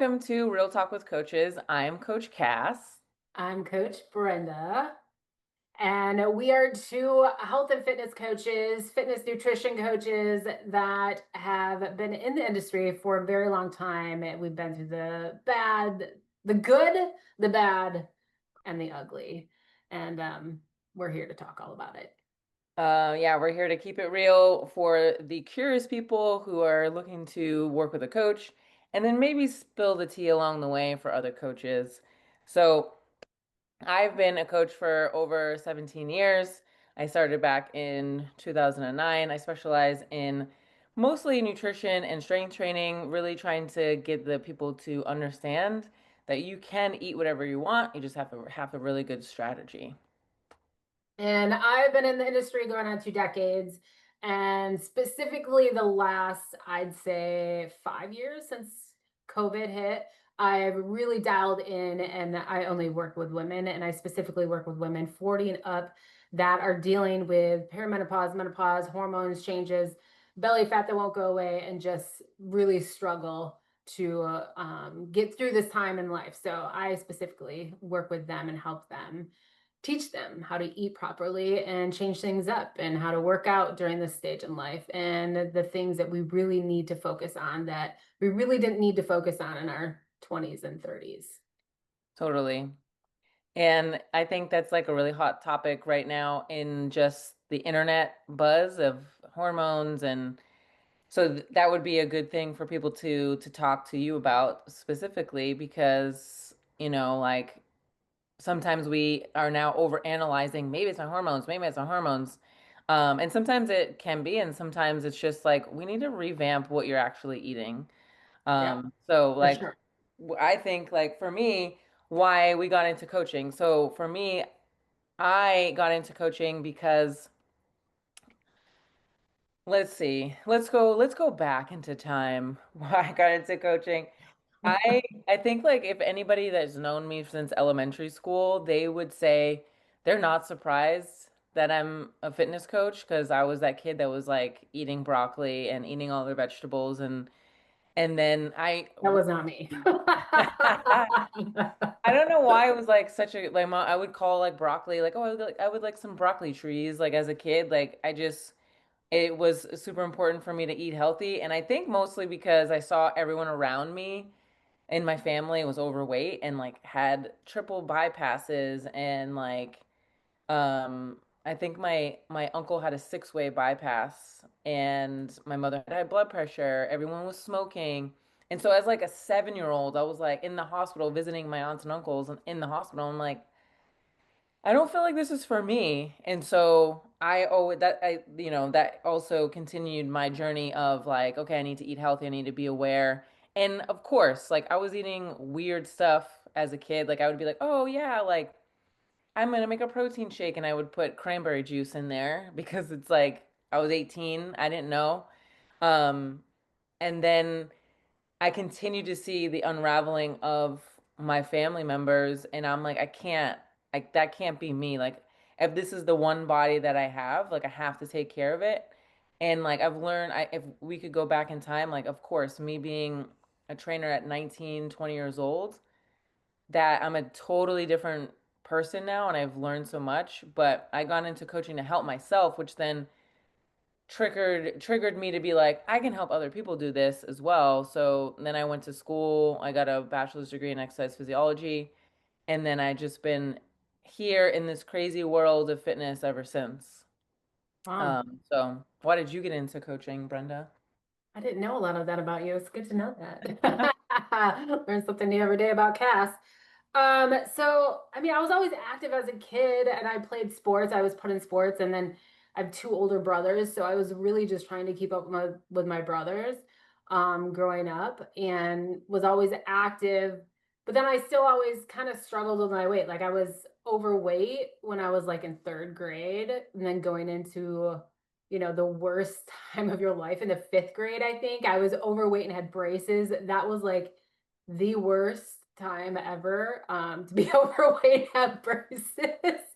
Welcome to Real Talk with Coaches. I'm Coach Cass. I'm Coach Brenda, and we are two health and fitness coaches, fitness nutrition coaches that have been in the industry for a very long time. And we've been through the bad, the good, the bad, and the ugly. And we're here to talk all about it. Yeah, we're here to keep it real for the curious people who are looking to work with a coach and then maybe spill the tea along the way for other coaches. So, I've been a coach for over 17 years. I started back in 2009. I specialize in mostly nutrition and strength training, really trying to get the people to understand that you can eat whatever you want. You just have to have a really good strategy. And I've been in the industry going on 2 decades, and specifically the last, I'd say, 5 years since COVID hit, I've really dialed in and I only work with women, and I specifically work with women 40 and up that are dealing with perimenopause, menopause, hormones changes, belly fat that won't go away, and just really struggle to get through this time in life. So I specifically work with them and help them teach them how to eat properly and change things up and how to work out during this stage in life and the things that we really need to focus on that we really didn't need to focus on in our 20s and 30s. Totally. And I think that's like a really hot topic right now in just the internet buzz of hormones, and so that would be a good thing for people to talk to you about specifically because, like sometimes we are now over analyzing, maybe it's my hormones, maybe it's my hormones. And sometimes it can be, and sometimes it's just like we need to revamp what you're actually eating. Yep, So for like sure. I think like for me, why we got into coaching. So for me, I got into coaching because let's see, let's go back into time why I got into coaching. I think like if anybody that's known me since elementary school, they would say they're not surprised that I'm a fitness coach because I was that kid that was like eating broccoli and eating all their vegetables and then I That was not me. I don't know why it was like such a like I would call like broccoli like oh I would like some broccoli trees like as a kid like I just it was super important for me to eat healthy and I think mostly because I saw everyone around me in my family was overweight and like had triple bypasses and like I think my uncle had a six-way bypass and my mother had high blood pressure. Everyone was smoking. And so as like a 7-year-old, I was like in the hospital visiting my aunts and uncles and in the hospital. I'm like, I don't feel like this is for me. And so I owe that that also continued my journey of like, okay, I need to eat healthy, I need to be aware. And of course, like I was eating weird stuff as a kid. Like I would be like, oh yeah, like I'm gonna make a protein shake and I would put cranberry juice in there because it's like I was 18, I didn't know. Um, and then I continue to see the unraveling of my family members, and I'm like, I can't, like, that can't be me. Like, if this is the one body that I have, like, I have to take care of it. And like, I've learned, if we could go back in time, like, of course, me being a trainer at 19, 20 years old, that I'm a totally different person now, and I've learned so much. But I got into coaching to help myself, which then triggered me to be like, I can help other people do this as well. So then I went to school. I got a bachelor's degree in exercise physiology, and then I just been here in this crazy world of fitness ever since. Wow. So why did you get into coaching, Brenda? I didn't know a lot of that about you. It's good to know that. Learn something new every day about Cass. So I mean, I was always active as a kid and I played sports. I was put in sports, and then I have two older brothers, so I was really just trying to keep up with my brothers growing up and was always active. But then I still always kind of struggled with my weight. Like I was overweight when I was like in third grade, and then going into the worst time of your life in the fifth grade, I think. I was overweight and had braces. That was like the worst time ever to be overweight at versus.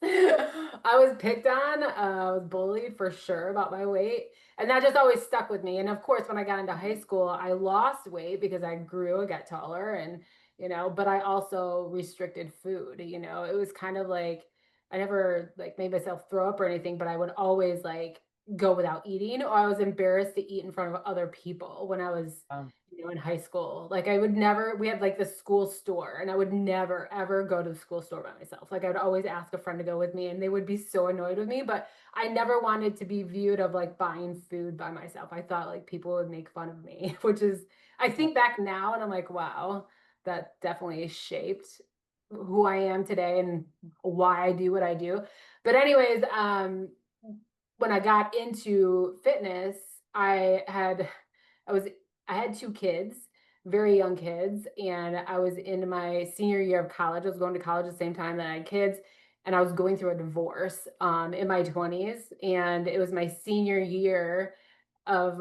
I was picked on, I was bullied for sure about my weight. And that just always stuck with me. And of course, when I got into high school, I lost weight because I grew, I got taller, and but I also restricted food. It was kind of like I never like made myself throw up or anything, but I would always like go without eating, or I was embarrassed to eat in front of other people when I was Um, in high school. Like I would never, we had like the school store, and I would never ever go to the school store by myself. Like I would always ask a friend to go with me, and they would be so annoyed with me, but I never wanted to be viewed of like buying food by myself. I thought like people would make fun of me, which is, I think back now and I'm like, wow, that definitely shaped who I am today and why I do what I do. But anyways, when I got into fitness, I had I was I had two kids, very young kids, and I was in my senior year of college. I was going to college at the same time that I had kids, and I was going through a divorce in my 20s, and it was my senior year of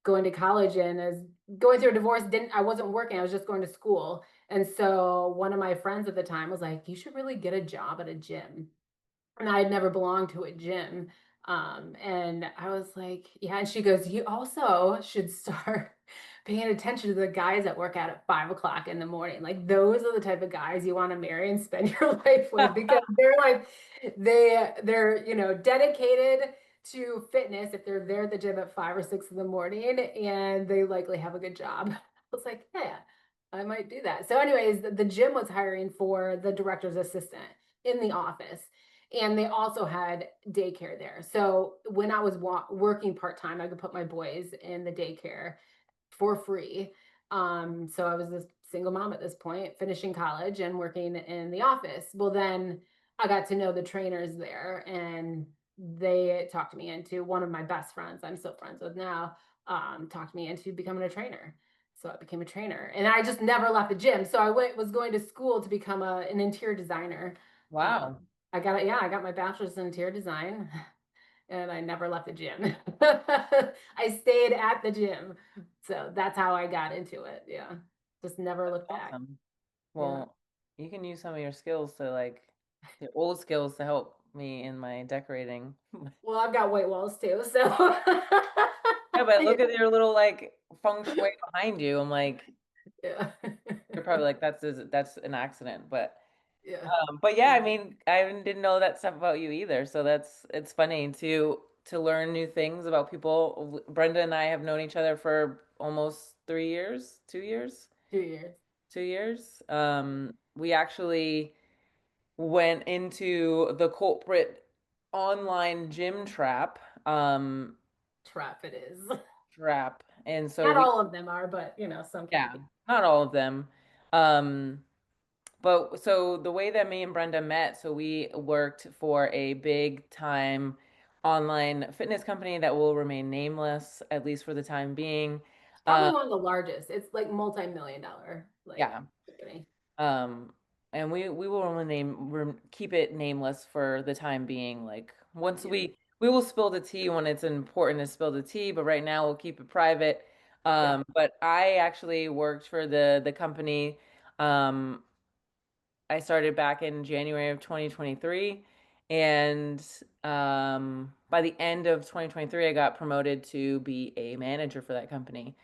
going to college, and as going through a divorce, didn't I wasn't working, I was just going to school. And so one of my friends at the time was like, you should really get a job at a gym, and I had never belonged to a gym. And I was like, yeah. And she goes, you also should start paying attention to the guys that work out at 5 o'clock in the morning. Like those are the type of guys you want to marry and spend your life with, because they're like, they're, dedicated to fitness if they're there at the gym at 5 or 6 in the morning, and they likely have a good job. I was like, yeah, I might do that. So, anyways, the gym was hiring for the director's assistant in the office, and they also had daycare there. So when I was working part-time, I could put my boys in the daycare for free. So I was a single mom at this point, finishing college and working in the office. Well, then I got to know the trainers there, and they talked me into, one of my best friends I'm still friends with now, talked me into becoming a trainer. So I became a trainer, and I just never left the gym. So I was going to school to become an interior designer. wow. Yeah, I got my bachelor's in interior design, and I never left the gym. I stayed at the gym. So that's how I got into it. Yeah. Just never looked back. Awesome. Yeah. Well, you can use some of your skills to like your old skills to help me in my decorating. Well, I've got white walls too. So Yeah, but yeah. look at your little like feng shui behind you. I'm like, Yeah. you're probably like, that's an accident. Yeah. But yeah, I mean, I didn't know that stuff about you either. So it's funny to learn new things about people. Brenda and I have known each other for almost 3 years, 2 years, 2 years. 2 years. We actually went into the culprit online gym Trap it is. trap. And so Not we, all of them are, but some can yeah, be. not all of them. Um, but so the way that me and Brenda met, so we worked for a big time online fitness company that will remain nameless, at least for the time being. Probably Uh, one of the largest. It's like multi-million dollar like yeah. company. Um, and we will only keep it nameless for the time being. Like once Yeah. we will spill the tea when it's important to spill the tea, but right now we'll keep it private. Yeah. But I actually worked for the company. Um, I started back in January of 2023, and by the end of 2023, I got promoted to be a manager for that company.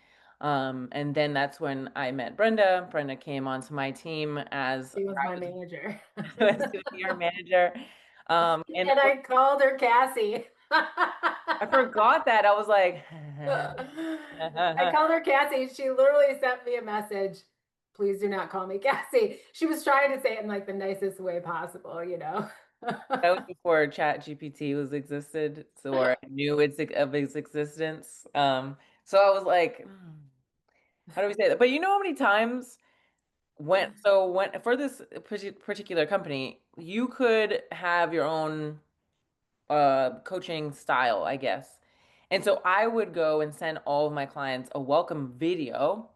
And then that's when I met Brenda. Brenda came onto my team as She was my I manager. was going to be her manager. And And I called her Cassie. I forgot that. I was like, I called her Cassie. She literally sent me a message. Please do not call me Cassie. She was trying to say it in like the nicest way possible. that was before Chat GPT was existed, so or I knew of its existence. So I was like, how do we say that? But you know how many times when for this particular company, you could have your own coaching style, I guess. And so I would go and send all of my clients a welcome video,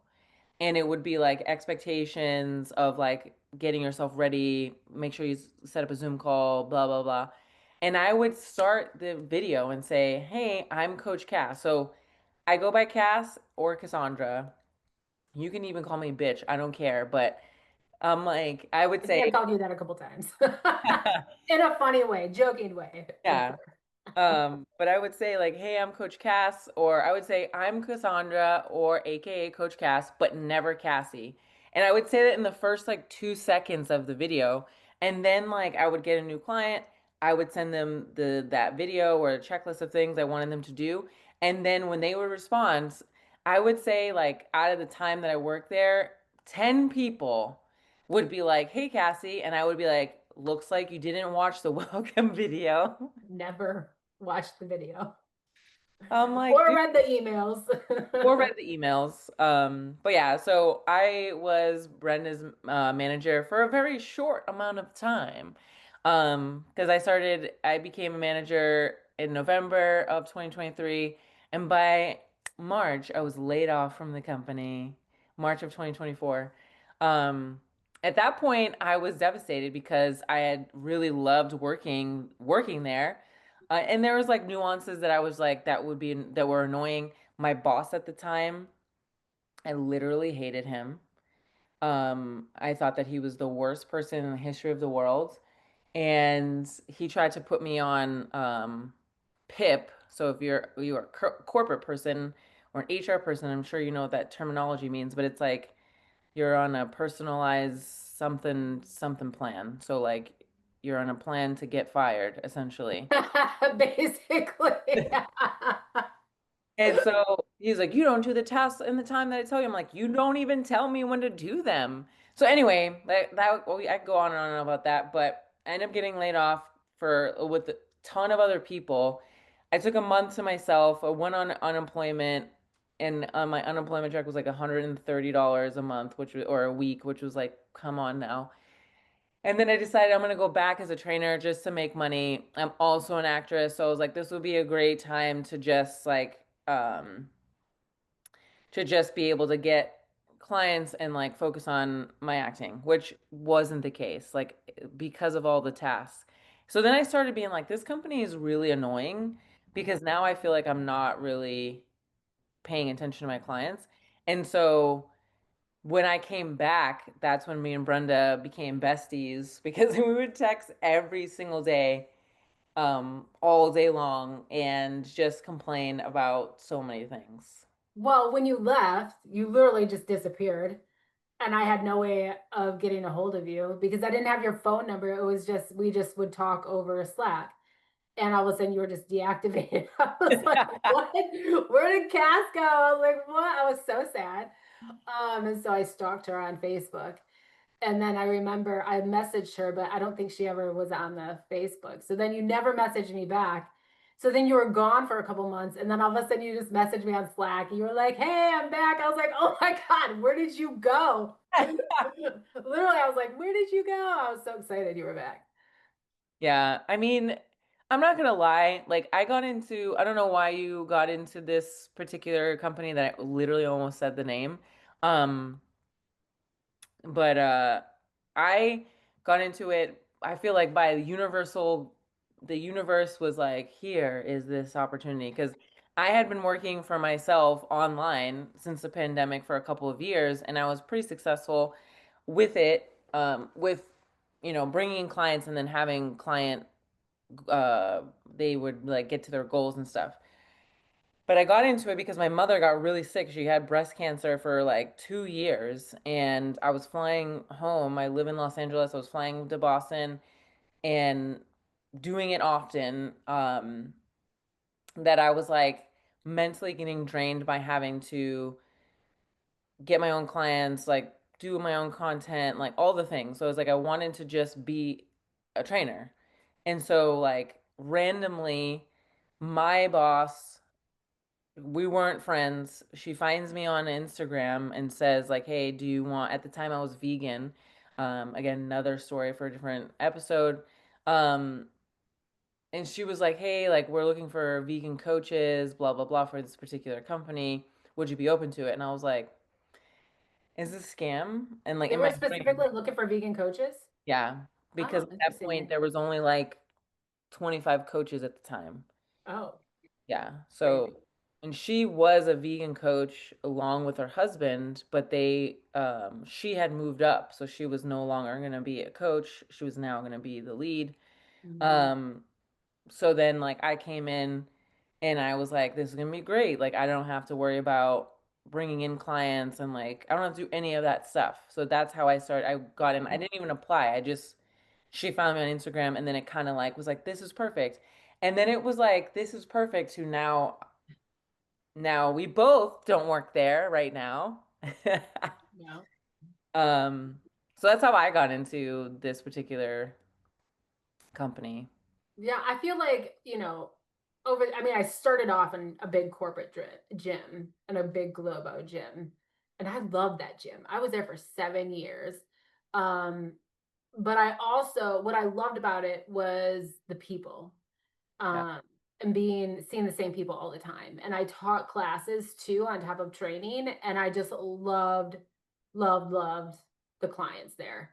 and it would be like expectations of like getting yourself ready, make sure you set up a Zoom call, blah blah blah. And I would start the video and say, "Hey, I'm Coach Cass." So I go by Cass or Cassandra. You can even call me bitch. I don't care, but Like I would I think say, I've called you that a couple times in a funny way, joking way, of yeah. course. But I would say like, hey, I'm Coach Cass, or I would say I'm Cassandra, or AKA Coach Cass, but never Cassie. And I would say that in the first like 2 seconds of the video. And then like I would get a new client, I would send them that video or a checklist of things I wanted them to do. And then when they would respond, I would say like out of the time that I worked there, 10 people would be like, hey Cassie, and I would be like, looks like you didn't watch the welcome video. Never watched the video I'm like, or dude, read the emails. or read the emails. But yeah, so I was Brenda's manager for a very short amount of time. Because I became a manager in November of 2023, and by March, I was laid off from the company, March of 2024. Um, at that point, I was devastated because I had really loved working there. And there was like nuances that I was like that were annoying. My boss at the time, I literally hated him. I thought that he was the worst person in the history of the world. And he tried to put me on PIP. So if you're a corporate person or an HR person, I'm sure you know what that terminology means, but it's like you're on a personalized something something plan. So like you're on a plan to get fired, essentially. Basically. And so he's like, you don't do the tasks in the time that I tell you. I'm like, you don't even tell me when to do them. So anyway, well, I could go on and on about that, but I ended up getting laid off for with a ton of other people. I took a month to myself. I went on unemployment, and my unemployment check was like $130 a month, or a week, which was like, come on now. And then I decided I'm gonna go back as a trainer just to make money. I'm also an actress, so I was like, this would be a great time to just be able to get clients and like focus on my acting, which wasn't the case, like because of all the tasks. So then I started being like, this company is really annoying because now I feel like I'm not really paying attention to my clients. And so when I came back, that's when me and Brenda became besties because we would text every single day, all day long, and just complain about so many things. Well, when you left, you literally just disappeared. And I had no way of getting a hold of you because I didn't have your phone number. It was just, we just would talk over Slack. And all of a sudden you were just deactivated. I was like, what? Where did Cass go? I was like, what? I was so sad. And so I stalked her on Facebook. And then I remember I messaged her, but I don't think she ever was on the Facebook. So then you never messaged me back. So then you were gone for a couple months. And then all of a sudden you just messaged me on Slack. You were like, hey, I'm back. I was like, oh my God, where did you go? Literally, I was like, where did you go? I was so excited you were back. Yeah, I mean, I'm not gonna lie. Like, I don't know why you got into this particular company that I literally almost said the name. Um, but I got into it, I feel like by the universe was like, here is this opportunity. Because I had been working for myself online since the pandemic for a couple of years, and I was pretty successful with it, with, bringing in clients and then having they would like get to their goals and stuff. But I got into it because my mother got really sick. She had breast cancer for like 2 years, and I was flying home. I live in Los Angeles. I was flying to Boston and doing it often. That I was like mentally getting drained by having to get my own clients, like do my own content, like all the things. So it was like I wanted to just be a trainer. And so like randomly, my boss, we weren't friends. She finds me on Instagram and says like, "Hey, do you want?" At the time, I was vegan. Again, another story for a different episode. Um, and she was like, "Hey, like we're looking for vegan coaches, blah blah blah, for this particular company. Would you be open to it?" And I was like, "Is this a scam?" And like They in were my brain, specifically looking for vegan coaches. yeah, because Oh, at that point interesting. there was only like 25 coaches at the time. Oh, Yeah. crazy. And she was a vegan coach along with her husband, but she had moved up, so she was no longer going to be a coach. She was now going to be the lead. Mhm. Um, so then like I came in and I was like, this is going to be great. Like I don't have to worry about bringing in clients and like I don't have to do any of that stuff. So that's how I started. I got in. I didn't even apply. She found me on Instagram and then it kind of like was like, this is perfect. And then it was like, this is perfect to now we both don't work there right now. Yeah. Um, so that's how I got into this particular company. Yeah, I feel like, I mean, I started off in a big corporate gym and a big Globo gym, and I loved that gym. I was there for 7 years. Um, but what I loved about it was the people, Yeah, um, and seeing the same people all the time. And I taught classes too on top of training, and I just loved the clients there.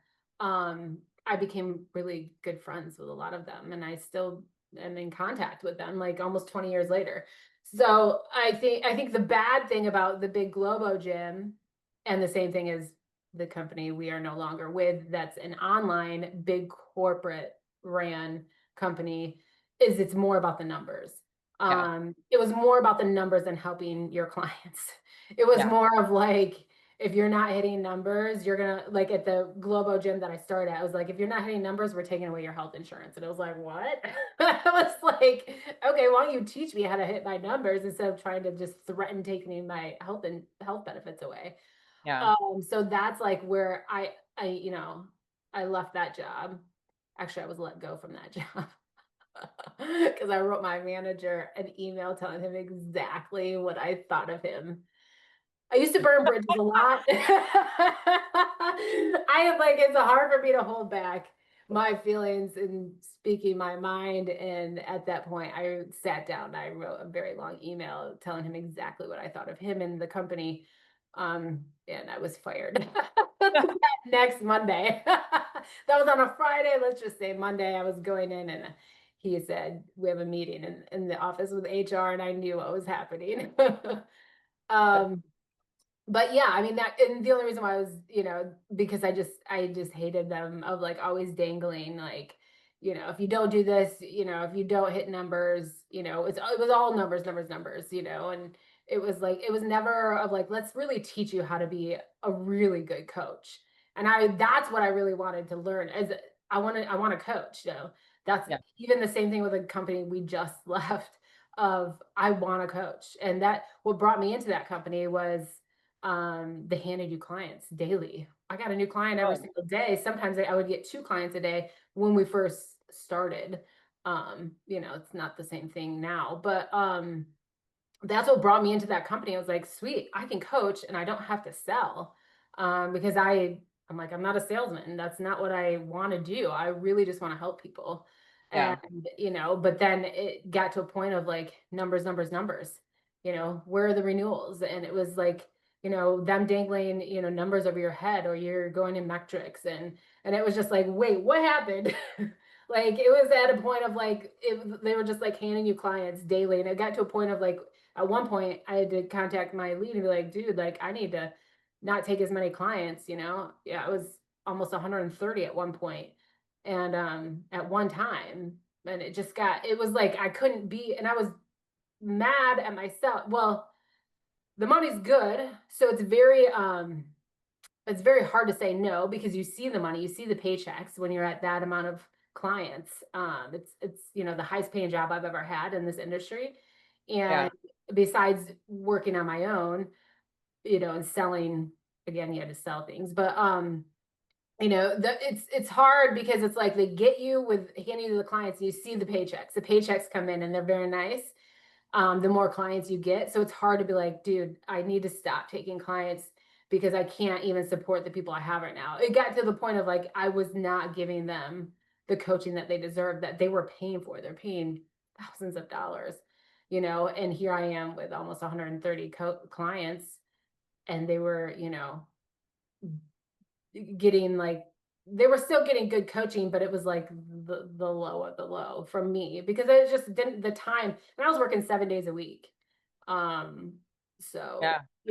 I became really good friends with a lot of them, and I still am in contact with them like almost 20 years later. So I think the bad thing about the big Globo gym, and the same thing as the company we are no longer with, that's an online big corporate ran company, is it's more about the numbers. yeah, It was more about the numbers than helping your clients. It was yeah, more of like, if you're not hitting numbers, you're gonna, like at the Globo gym that I started at, I was like, if you're not hitting numbers, we're taking away your health insurance. And it was like, what? I was like, okay, why don't you teach me how to hit my numbers instead of trying to just threaten taking my health benefits away. yeah, So that's like where I left that job. Actually, I was let go from that job because I wrote my manager an email telling him exactly what I thought of him. I used to burn bridges a lot. I am like, it's hard for me to hold back my feelings and speaking my mind. And at that point, I sat down, I wrote a very long email telling him exactly what I thought of him and the company. And I was fired that next Monday. That was on a Friday. Let's just say Monday, I was going in and he said, we have a meeting in the office with HR, and I knew what was happening. um, but yeah, I mean that, and the only reason why I was, because I just hated them of like always dangling, like, if you don't do this, if you don't hit numbers, it was all numbers, numbers, numbers, and it was like, it was never of like, let's really teach you how to be a really good coach. And that's what I really wanted to learn, as I want to coach, that's yeah, even the same thing with a company we just left, of I want to coach. And that, what brought me into that company was, they handed you clients daily. I got a new client every oh, single day. Sometimes I would get two clients a day when we first started. It's not the same thing now, but that's what brought me into that company. I was like, sweet, I can coach and I don't have to sell. Because I'm like, I'm not a salesman. That's not what I want to do. I really just want to help people. yeah, And, but then it got to a point of like numbers, numbers, numbers, where are the renewals? And it was like, them dangling, numbers over your head, or you're going in metrics. And it was just like, wait, what happened? Like it was at a point of like, they were just like handing you clients daily. And it got to a point of like, at one point I had to contact my lead and be like, dude, like I need to not take as many clients, Yeah, it was almost 130 at one point. And at one time. And it was like I couldn't be, and I was mad at myself. Well, the money's good, so it's very hard to say no, because you see the money, you see the paychecks when you're at that amount of clients. It's the highest paying job I've ever had in this industry. yeah, And besides working on my own, and selling, again, you had to sell things. But it's hard because it's like they get you with handing you the clients, and you see the paychecks. The paychecks come in and they're very nice, the more clients you get. So it's hard to be like, dude, I need to stop taking clients because I can't even support the people I have right now. It got to the point of like, I was not giving them the coaching that they deserve, that they were paying for. They're paying thousands of dollars, and here I am with almost 130 clients, and they were, getting like, they were still getting good coaching, but it was like the low of the low from me, because I just didn't, the time, and I was working 7 days a week. Um, Yeah, so,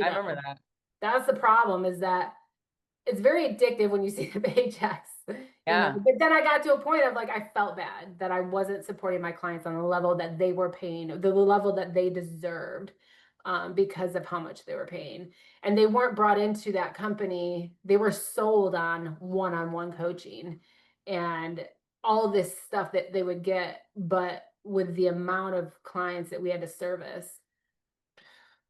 I remember that. that's the problem is that it's very addictive when you see the paychecks, Yeah. But then I got to a point of like, I felt bad that I wasn't supporting my clients on the level that they were paying, the level that they deserved, because of how much they were paying. And they weren't brought into that company. They were sold on one-on-one coaching and all this stuff that they would get. But with the amount of clients that we had to service,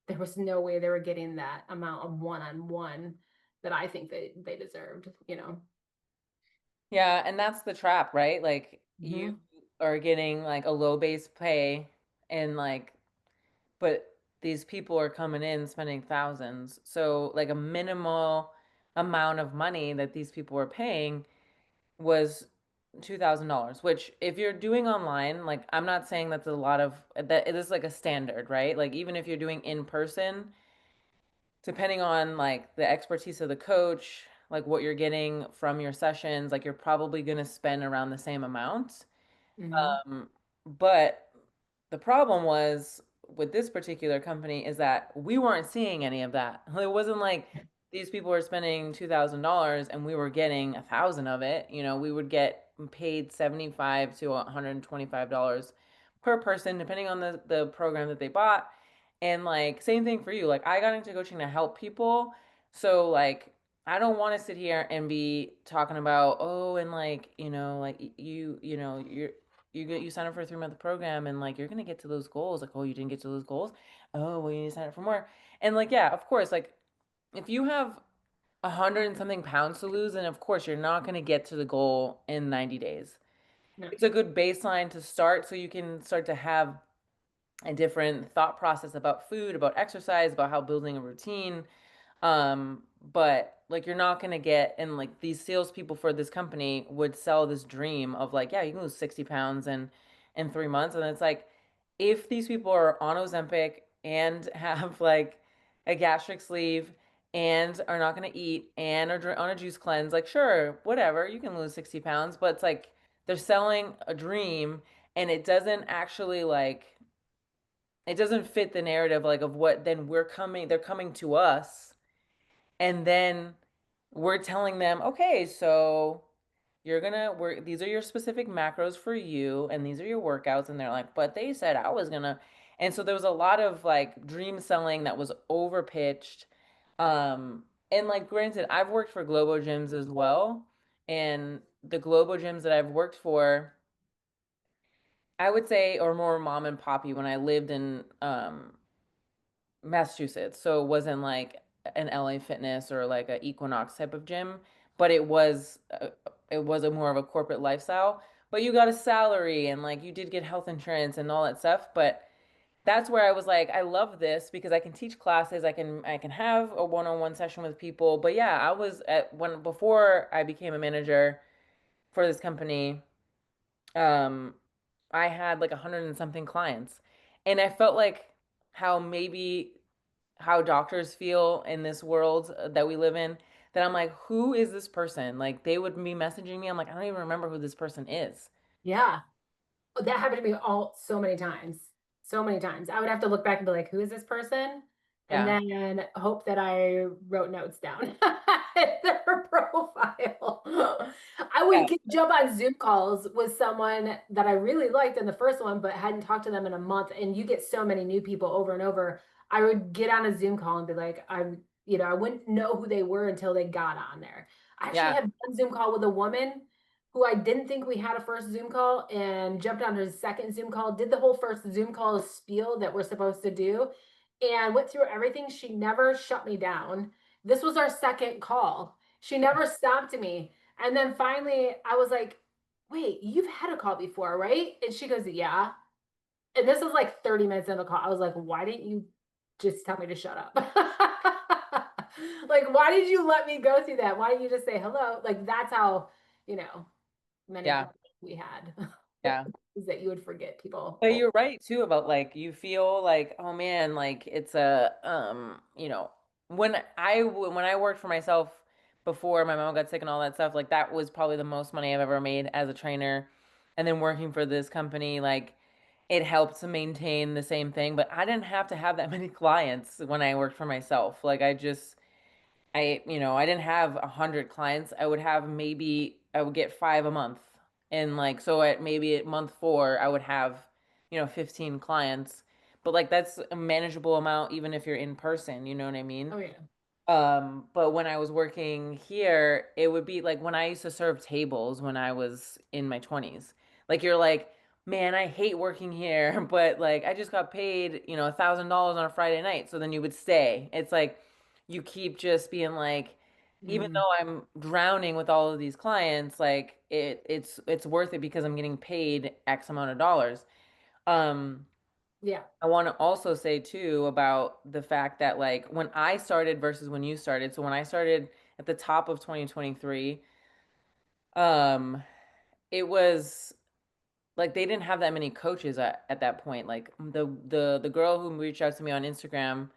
there was no way they were getting that amount of one-on-one that I think they deserved. Yeah, and that's the trap, right? Like you Hmm. are getting like a low base pay and like but these people are coming in spending thousands. So like a minimal amount of money that these people were paying was $2,000, which if you're doing online, like I'm not saying that's a lot of that it is like a standard, right? Like even if you're doing in person, depending on like the expertise of the coach, like what you're getting from your sessions, like you're probably going to spend around the same amount. Hmm. But the problem was with this particular company is that we weren't seeing any of that. It wasn't like these people were spending $2,000 and we were getting 1,000 of it. We would get paid 75 to $125 per person, depending on the program that they bought. And like same thing for you. Like I got into coaching to help people. So like I don't want to sit here and be talking about, oh, and like, like you sign up for a 3-month program and like you're gonna get to those goals. Like, oh, you didn't get to those goals. Oh, well, you need to sign up for more. And like, yeah, of course, like if you have 100 and something pounds to lose, then of course you're not gonna get to the goal in 90 days. No. It's a good baseline to start so you can start to have a different thought process about food, about exercise, about how building a routine. But like you're not gonna get and like these salespeople for this company would sell this dream of like, yeah, you can lose 60 pounds in 3 months. And it's like if these people are on Ozempic and have like a gastric sleeve and are not gonna eat and are on a juice cleanse, like sure, whatever, you can lose 60 pounds, but it's like they're selling a dream and it doesn't actually like it doesn't fit the narrative like of what then they're coming to us and then we're telling them, okay, so you're gonna work, these are your specific macros for you, and these are your workouts. And they're like, but they said I was gonna. And so there was a lot of like dream selling that was over pitched. And like, granted, I've worked for Globo gyms as well. And the Globo gyms that I've worked for, I would say, are more mom and poppy when I lived in Massachusetts. So it wasn't like an LA Fitness or like a Equinox type of gym, but it was a more of a corporate lifestyle. But you got a salary and like you did get health insurance and all that stuff. But that's where I was like, I love this because I can teach classes, I can have a one-on-one session with people. But yeah, I was at when before I became a manager for this company, um, I had like 100 and something clients. And I felt like how doctors feel in this world that we live in, that I'm like, who is this person? Like they would be messaging me. I'm like, I don't even remember who this person is. Yeah. That happened to me all so many times. So many times. I would have to look back and be like, who is this person? And Yeah. then hope that I wrote notes down in their profile. I Yeah. would jump on Zoom calls with someone that I really liked in the first one, but hadn't talked to them in a month. And you get so many new people over and over. I would get on a Zoom call and be like, I wouldn't know who they were until they got on there. I actually Yeah. had one Zoom call with a woman who I didn't think we had a first Zoom call and jumped on her second Zoom call, did the whole first Zoom call spiel that we're supposed to do, and went through everything. She never shut me down. This was our second call. She never stopped me. And then finally, I was like, wait, you've had a call before, right? And she goes, yeah. And this was like 30 minutes in the call. I was like, why didn't you just tell me to shut up? Like, why did you let me go through that? Why didn't you just say hello? Like, that's how, you know, many Yeah. problems we had Yeah. is that you would forget people. But Oh, you're right too about like you feel like, oh man, like it's a when I worked for myself before my mom got sick and all that stuff, like that was probably the most money I've ever made as a trainer. And then working for this company, like it helped to maintain the same thing, but I didn't have to have that many clients when I worked for myself. Like I didn't have 100 clients. I would have maybe I would get five a month. And like so at maybe at month four, I would have, 15 clients. But like that's a manageable amount even if you're in person, you know what I mean? Oh yeah. But when I was working here, it would be like when I used to serve tables when I was in my 20s. Like you're like, man, I hate working here, but like I just got paid, $1,000 on a Friday night. So then you would stay. It's like you keep just being like, even Hmm. though I'm drowning with all of these clients, like it's worth it because I'm getting paid X amount of dollars. Um, Yeah. I want to also say too about the fact that like when I started versus when you started. So when I started at the top of 2023, um, it was like they didn't have that many coaches at that point. Like the girl who reached out to me on Instagram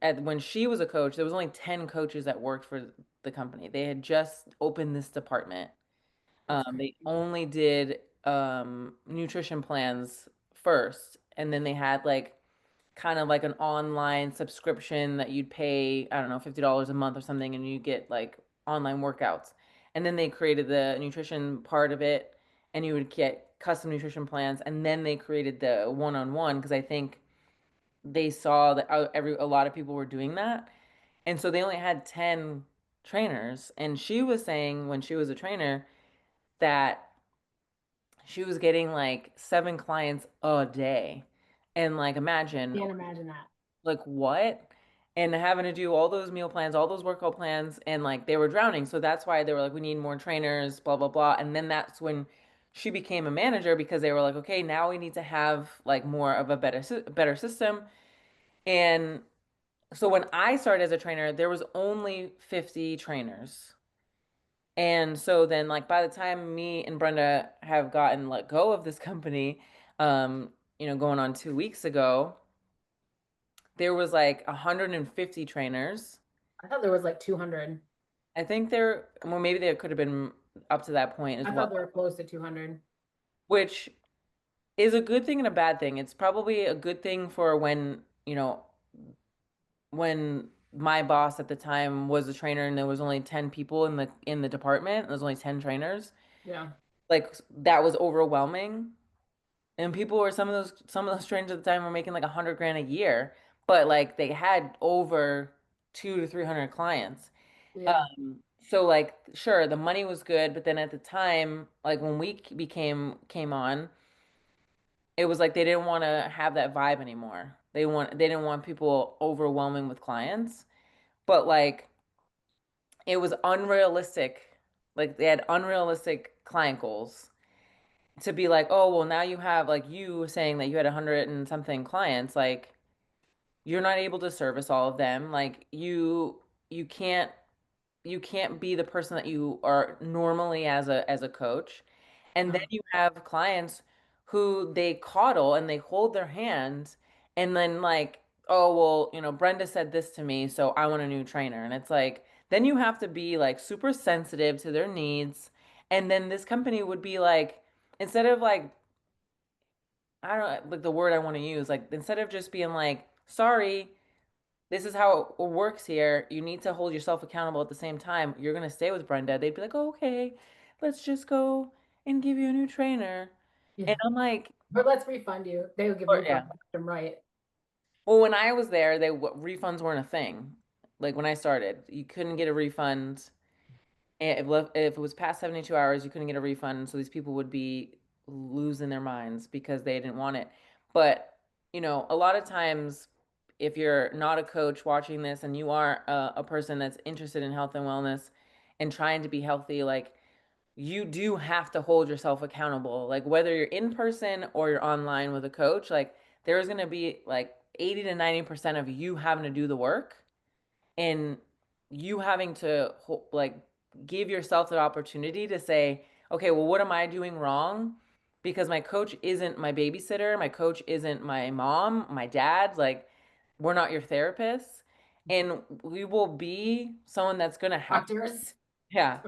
at when she was a coach, there was only 10 coaches that worked for the company. They had just opened this department. That's They crazy. only did nutrition plans first, and then they had like kind of like an online subscription that you'd pay, I don't know, $50 a month or something, and you get like online workouts. And then they created the nutrition part of it, and you would get custom nutrition plans. And then they created the one-on-one because I think they saw that a lot of people were doing that. And so they only had 10 trainers. And she was saying when she was a trainer that she was getting like seven clients a day. And like imagine Can't imagine that. like what? And having to do all those meal plans, all those workout plans, and like they were drowning. So that's why they were like, we need more trainers, blah, blah, blah. And then that's when she became a manager because they were like, okay, now we need to have like more of a better system. And so when I started as a trainer, there was only 50 trainers. And so then like by the time me and Brenda have gotten let go of this company, going on 2 weeks ago, there was like 150 trainers. I thought there was like 200. I think there, well, maybe there could have been up to that point as I well, thought there were close to 200. which is a good thing and a bad thing. It's probably a good thing for when my boss at the time was a trainer and there was only 10 people in the department, and there's only 10 trainers. Yeah. Like that was overwhelming. And people were some of those trainers at the time were making like 100 grand a year, but like they had over 200 to 300 clients. Yeah. So like sure, the money was good, but then at the time, like when we came on, it was like they didn't want to have that vibe anymore. They didn't want people overwhelming with clients, but like it was unrealistic. Like they had unrealistic client goals to be like, "Oh, well now you have like you saying that you had 100 and something clients, like you're not able to service all of them. Like you can't you can't be the person that you are normally as a coach. And then Uh, you have clients who they coddle and they hold their hands and then like, oh well, Brenda said this to me, so I want a new trainer. And it's like then you have to be like super sensitive to their needs. And then this company would be like, instead of like, I don't know, like the word I want to use, like instead of just being like, sorry, this is how it works here. You need to hold yourself accountable at the same time. You're gonna stay with Brenda. They'd be like, oh, okay, let's just go and give you a new trainer. And yeah. I'm like, But let's refund you. They would give or, refunds yeah. left and right. Well, when I was there, refunds weren't a thing. Like when I started, you couldn't get a refund. And if it was past 72 hours, you couldn't get a refund. So these people would be losing their minds because they didn't want it. But, a lot of times, if you're not a coach watching this and you are a person that's interested in health and wellness and trying to be healthy, like you do have to hold yourself accountable. Like whether you're in person or you're online with a coach, like there's going to be like 80 to 90% of you having to do the work and you having to like give yourself the opportunity to say, okay, well, what am I doing wrong? Because my coach isn't my babysitter, my coach isn't my mom, my dad, like we're not your therapists, and we will be someone that's going to help. Doctors. Yeah,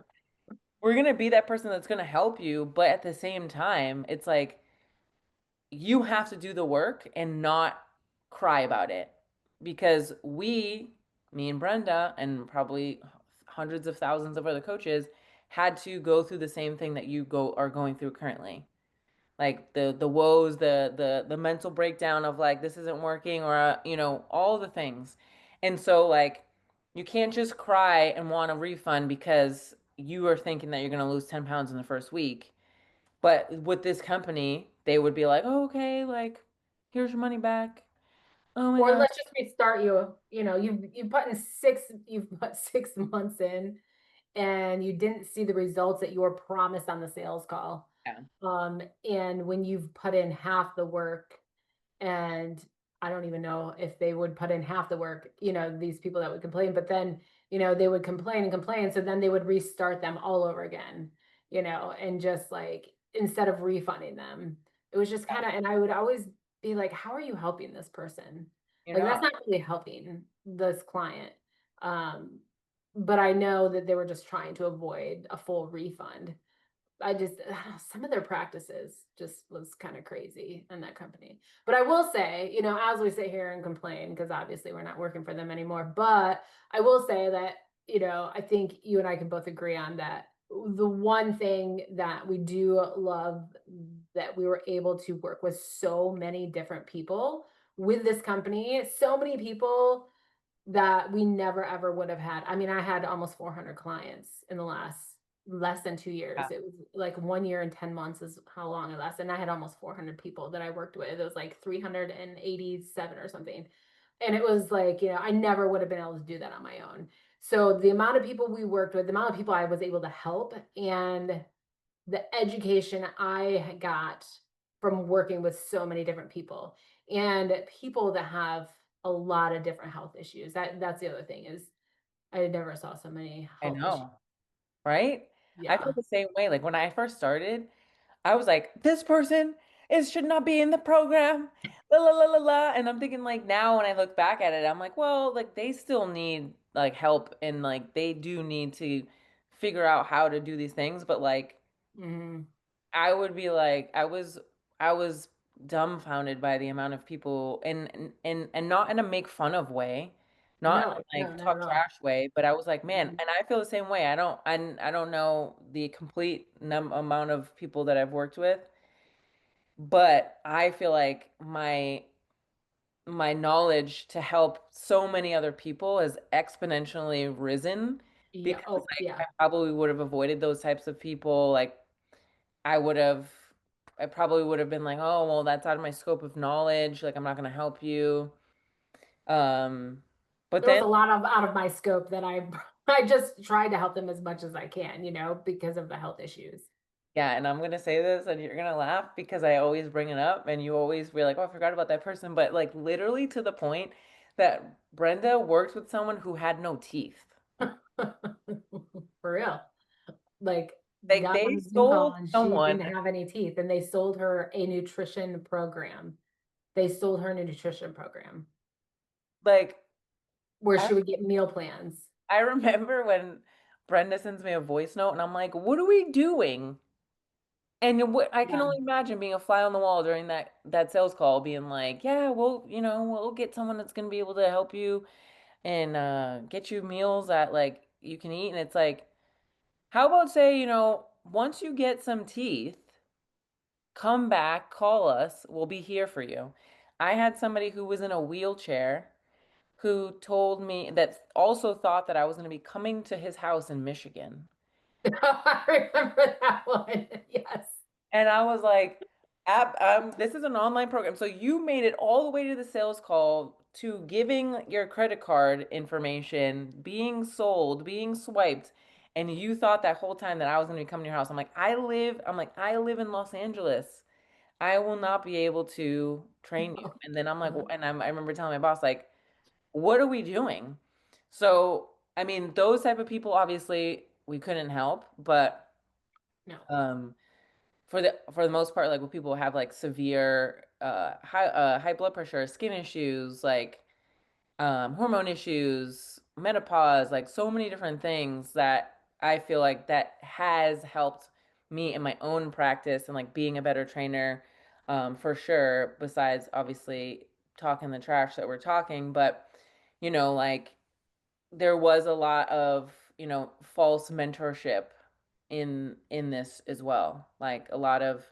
we're going to be that person that's going to help you, but at the same time it's like you have to do the work and not cry about it because me and Brenda, and probably hundreds of thousands of other coaches, had to go through the same thing that you go are going through currently. Like the woes, the mental breakdown of like this isn't working, or all the things. And so like you can't just cry and want a refund because you are thinking that you're going to lose 10 pounds in the first week. But with this company, they would be like, oh, okay, like, here's your money back. Oh my Or God. let's just restart you. You know, you've put 6 months in and you didn't see the results that you were promised on the sales call. Yeah, And when you've put in half the work, and I don't even know if they would put in half the work, these people that would complain, but then, they would complain and complain. So then they would restart them all over again, and just like instead of refunding them, it was just kind of, and I would always be like, how are you helping this person? you're Like, that's not. not really helping this client. Um, but I know that they were just trying to avoid a full refund. I just some of their practices just was kind of crazy in that company. But I will say, as we sit here and complain, because obviously we're not working for them anymore, but I will say that, I think you and I can both agree on that. The one thing that we do love that we were able to work with so many different people with this company, so many people that we never ever would have had. I mean, I had almost 400 clients in the less than 2 years. Yeah, It was like 1 year and 10 months is how long it lasted. And I had almost 400 people that I worked with. It was like 387 or something. And it was like, I never would have been able to do that on my own. So the amount of people we worked with, the amount of people I was able to help, and the education I got from working with so many different people and people that have a lot of different health issues. That's the other thing is I never saw so many I health issues. know, right? I feel Yeah. the same way. Like when I first started, I was like, this person is should not be in the program. La la la la la. And I'm thinking like now when I look back at it, I'm like, well, like they still need like help and like they do need to figure out how to do these things. But like Hmm. I would be like, I was dumbfounded by the amount of people and not in a make fun of way, not No, in no, like not at talk all. trash way, but I was like, man, Mhm. and I feel the same way. I don't know the complete amount of people that I've worked with, but I feel like my knowledge to help so many other people has exponentially risen Yeah. because Oh, like I yeah. probably would have avoided those types of people. Like I would have, I probably would have been like, oh, well, that's out of my scope of knowledge. Like, I'm not going to help you. Um, but There was then, a lot of out of my scope that I just tried to help them as much as I can, because of the health issues. yeah, and I'm going to say this and you're going to laugh because I always bring it up and you always be like, oh, I forgot about that person. But like, literally to the point that Brenda worked with someone who had no teeth. For real. Like, Like, got they on a Zoom call sold and she someone, didn't have any teeth, and they sold her a nutrition program. They sold her a nutrition program like, where I, she would get meal plans. I remember when Brenda sends me a voice note and I'm like, what are we doing? And I can Yeah. only imagine being a fly on the wall during that sales call, being like, "Yeah, we'll get someone that's gonna be able to help you and get you meals that like you can eat." And it's like, how about say, once you get some teeth, come back, call us, we'll be here for you. I had somebody who was in a wheelchair who told me that also thought that I was gonna be coming to his house in Michigan. I remember that one. Yes. And I was like, this is an online program. So you made it all the way to the sales call to giving your credit card information, being sold, being swiped. And you thought that whole time that I was going to be coming to your house. I'm like, I live in Los Angeles. I will not be able to train you. Oh, And then I'm like, no. I remember telling my boss, like, what are we doing? So, I mean, those type of people, obviously, we couldn't help, but, No. um, for the most part, like when people have like severe high blood pressure, skin issues, like hormone issues, menopause, like so many different things that I feel like that has helped me in my own practice and like being a better trainer. for sure, besides obviously talking the trash that we're talking. But, like there was a lot of, false mentorship in this as well. Like a lot of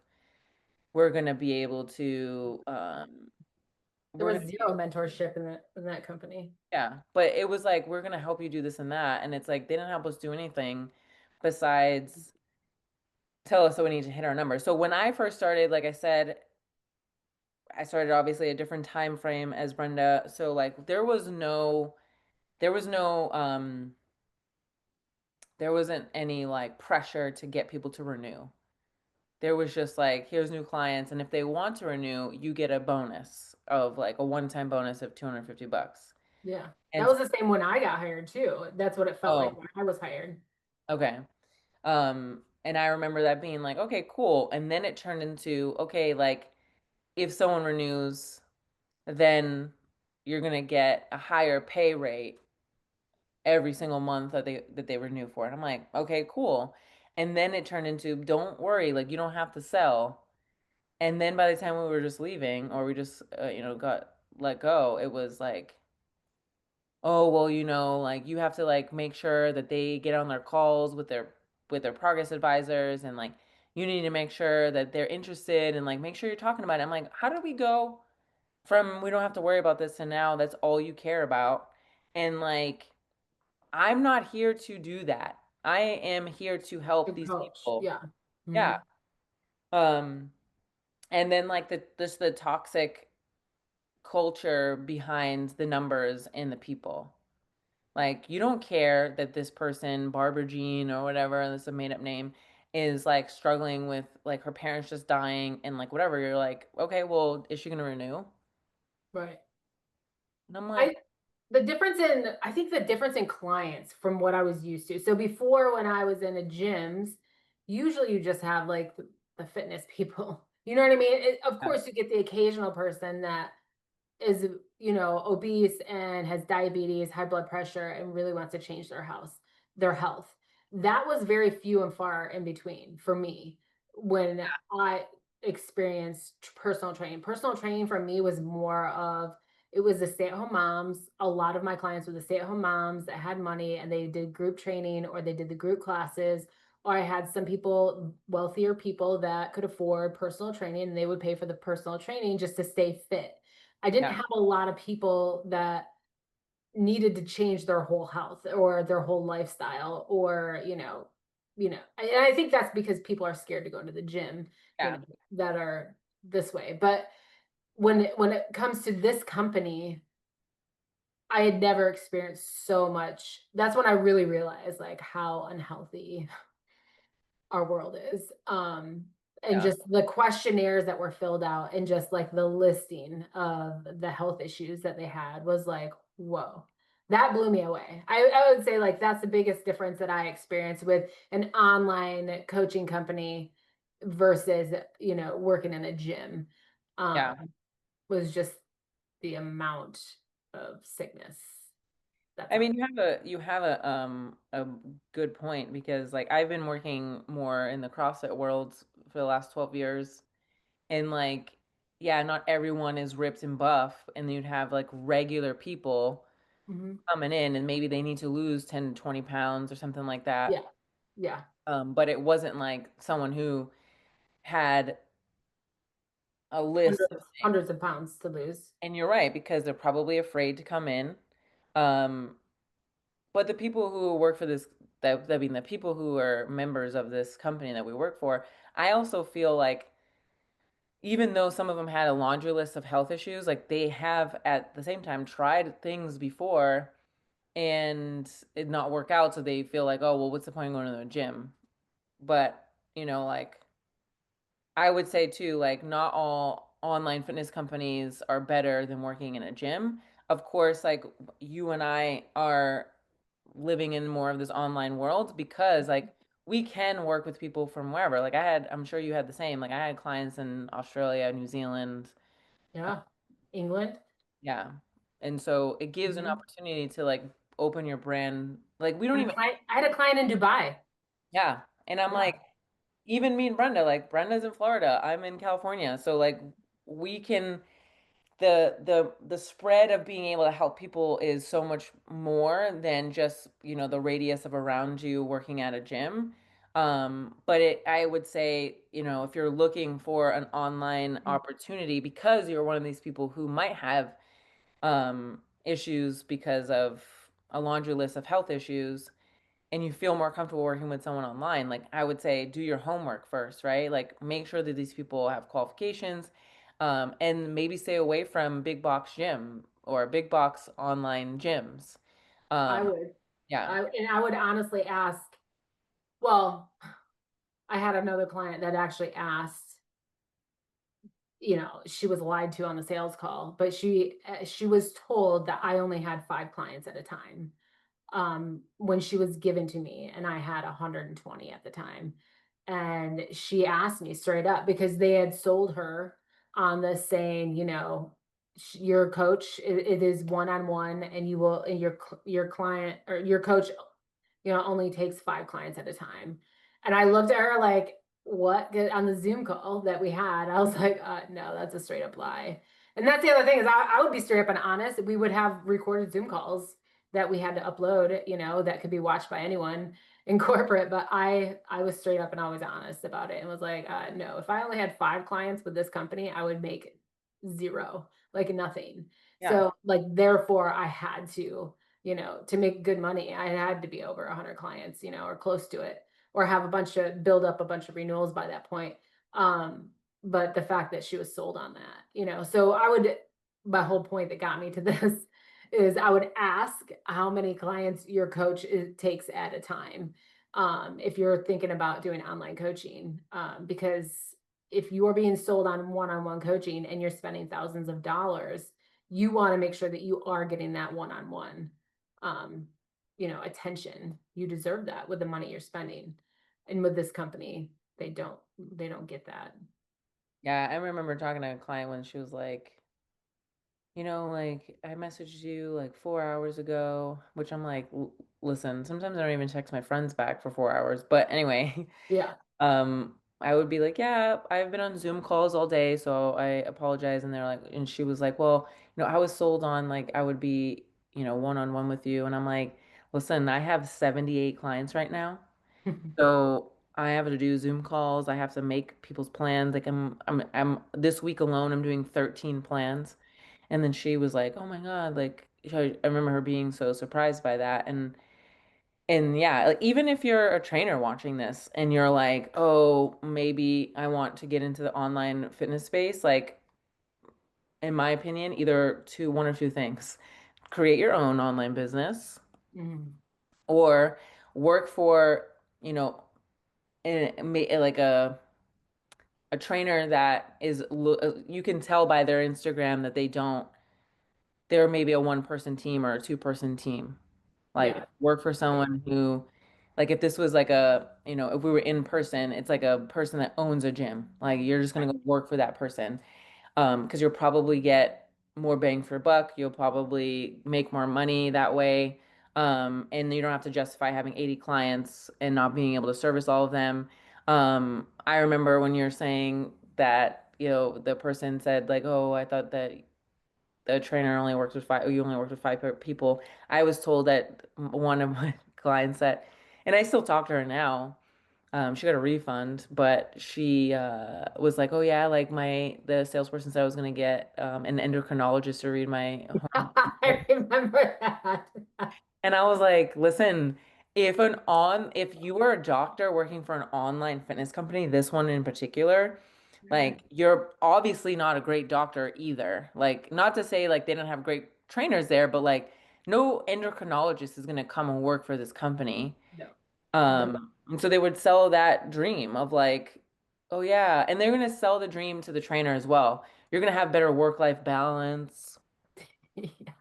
we're gonna be able to There we're was gonna be zero mentorship in that company. yeah, but it was like we're gonna help you do this and that, and it's like they didn't help us do anything besides tell us that we need to hit our numbers. So when I first started, like I said, I started obviously a different time frame as Brenda. So like there was no there wasn't any like pressure to get people to renew. There was just like, here's new clients, and if they want to renew, you get a bonus of like a one-time bonus of 250 bucks. Yeah. That And was the same when I got hired too. That's what it felt like oh, when I was hired. okay. And I remember that being like, okay, cool. And then it turned into, okay, like if someone renews, then you're gonna get a higher pay rate every single month that they renew for. And I'm like, okay, cool. And then it turned into, don't worry, like you don't have to sell. And then by the time we were just leaving, or we just got let go, it was like, oh well, like you have to like make sure that they get on their calls with their progress advisors, and like you need to make sure that they're interested, and like make sure you're talking about it. I'm like, how did we go from we don't have to worry about this to now that's all you care about? And like I'm not here to do that. I am here to help Good these coach. people. Yeah. Yeah. Mhm. Um, and then like the toxic culture behind the numbers and the people. Like you don't care that this person, Barbara Jean or whatever, this is a made up name, is like struggling with like her parents just dying and like whatever. You're like, okay, well, is she gonna renew? Right. And I'm I like, I think the difference in clients from what I was used to. So before when I was in a gyms, usually you just have like the fitness people. You know what I mean? Of yeah, course you get the occasional person that is, obese and has diabetes, high blood pressure, and really wants to change their health. That was very few and far in between for me when I experienced personal training. Personal training for me was more of it was the stay-at-home moms. A lot of my clients were the stay-at-home moms that had money and they did group training or they did the group classes. Or I had some people, wealthier people that could afford personal training and they would pay for the personal training just to stay fit. I didn't yeah, have a lot of people that needed to change their whole health or their whole lifestyle or, and I think that's because people are scared to go to the gym, yeah. that are this way. But when it comes to this company, I had never experienced so much. That's when I really realized like how unhealthy our world is. And Yeah. just the questionnaires that were filled out and just like the listing of the health issues that they had was like, whoa, that blew me away. I would say like that's the biggest difference that I experienced with an online coaching company versus, working in a gym. Yeah. Was just the amount of sickness. That's I all. mean, you have a good point because like I've been working more in the CrossFit world for the last 12 years, and like yeah, not everyone is ripped and buff, and you'd have like regular people Mhm. coming in and maybe they need to lose 10 to 20 pounds or something like that. Yeah. Yeah. But it wasn't like someone who had a list of things. Hundreds of pounds to lose. And you're right, because they're probably afraid to come in. Um, but the people who work for this, that I mean, the people who are members of this company that we work for, I also feel like even though some of them had a laundry list of health issues, like they have at the same time tried things before and it not work out. So they feel like, oh, well, what's the point of going to the gym? But, like I would say too, like not all online fitness companies are better than working in a gym. Of course, like you and I are living in more of this online world because like we can work with people from wherever. Like I'm sure you had the same. Like I had clients in Australia, New Zealand. uh, Yeah. England. yeah. And so it gives an Mhm. opportunity to like open your brand. Like we don't I even, I had a client in Dubai. yeah. And I'm Yeah. like, even me and Brenda, like Brenda's in Florida, I'm in California. So like we can the spread of being able to help people is so much more than just, the radius of around you working at a gym. But I would say, if you're looking for an online opportunity because you're one of these people who might have issues because of a laundry list of health issues, and you feel more comfortable working with someone online, like I would say do your homework first, right? Like make sure that these people have qualifications, and maybe stay away from big box gym or big box online gyms. I Um, would. yeah, I would honestly ask, well, I had another client that actually asked, she was lied to on the sales call, but she was told that I only had 5 clients at a time when she was given to me, and I had 120 at the time. And she asked me straight up because they had sold her on this saying, your coach, it is one-on-one, and you will, and your client or your coach, only takes 5 clients at a time. And I looked at her like, what? On the Zoom call that we had, I was like, no, that's a straight up lie. And that's the other thing is I would be straight up and honest. We would have recorded Zoom calls that we had to upload, that could be watched by anyone in corporate. But I was straight up and always honest about it and was like, no, if I only had 5 clients with this company, I would make zero, like nothing. yeah, So like therefore I had to, to make good money, I had to be over 100 clients, or close to it, or have build up a bunch of renewals by that point. But the fact that she was sold on that, so my whole point that got me to this is I would ask how many clients your coach takes at a time. If you're thinking about doing online coaching, because if you're being sold on one-on-one coaching and you're spending thousands of dollars, you want to make sure that you are getting that one-on-one um, attention. You deserve that with the money you're spending. And with this company, they don't get that. yeah. I remember talking to a client when she was like, like I messaged you like 4 hours ago, which I'm like, listen, sometimes I don't even text my friends back for 4 hours. But anyway, Yeah. I would be like, yeah, I've been on Zoom calls all day, so I apologize. And they're like, and she was like, well, I was sold on like I would be, one-on-one with you. And I'm like, listen, I have 78 clients right now. So I have to do Zoom calls. I have to make people's plans. Like I'm this week alone, I'm doing 13 plans. And then she was like, oh my God, like I remember her being so surprised by that. And yeah, like even if you're a trainer watching this and you're like, oh, maybe I want to get into the online fitness space, like in my opinion, either one or two things. Create your own online business Mhm. or work for, like a trainer that you can tell by their Instagram that they're maybe a one-person team or a two-person team. Like Yeah. work for someone who, like if this was like if we were in person, it's like a person that owns a gym. Like you're just gonna go work for that person. Because you'll probably get more bang for buck. You'll probably make more money that way. And you don't have to justify having 80 clients and not being able to service all of them. I remember when you're saying that, the person said like, oh, I thought that the trainer only works with five, you only worked with five people. I was told that one of my clients that, and I still talk to her now. She got a refund, but she was like, "Oh yeah, like the salesperson said I was gonna get an endocrinologist to read my home." I remember that. And I was like, "Listen, if you were a doctor working for an online fitness company, this one in particular, like you're obviously not a great doctor either. Like, not to say like they don't have great trainers there, but like no endocrinologist is gonna come and work for this company." No. No. And so they would sell that dream of like, oh yeah, and they're gonna sell the dream to the trainer as well. You're gonna have better work-life balance. Yeah.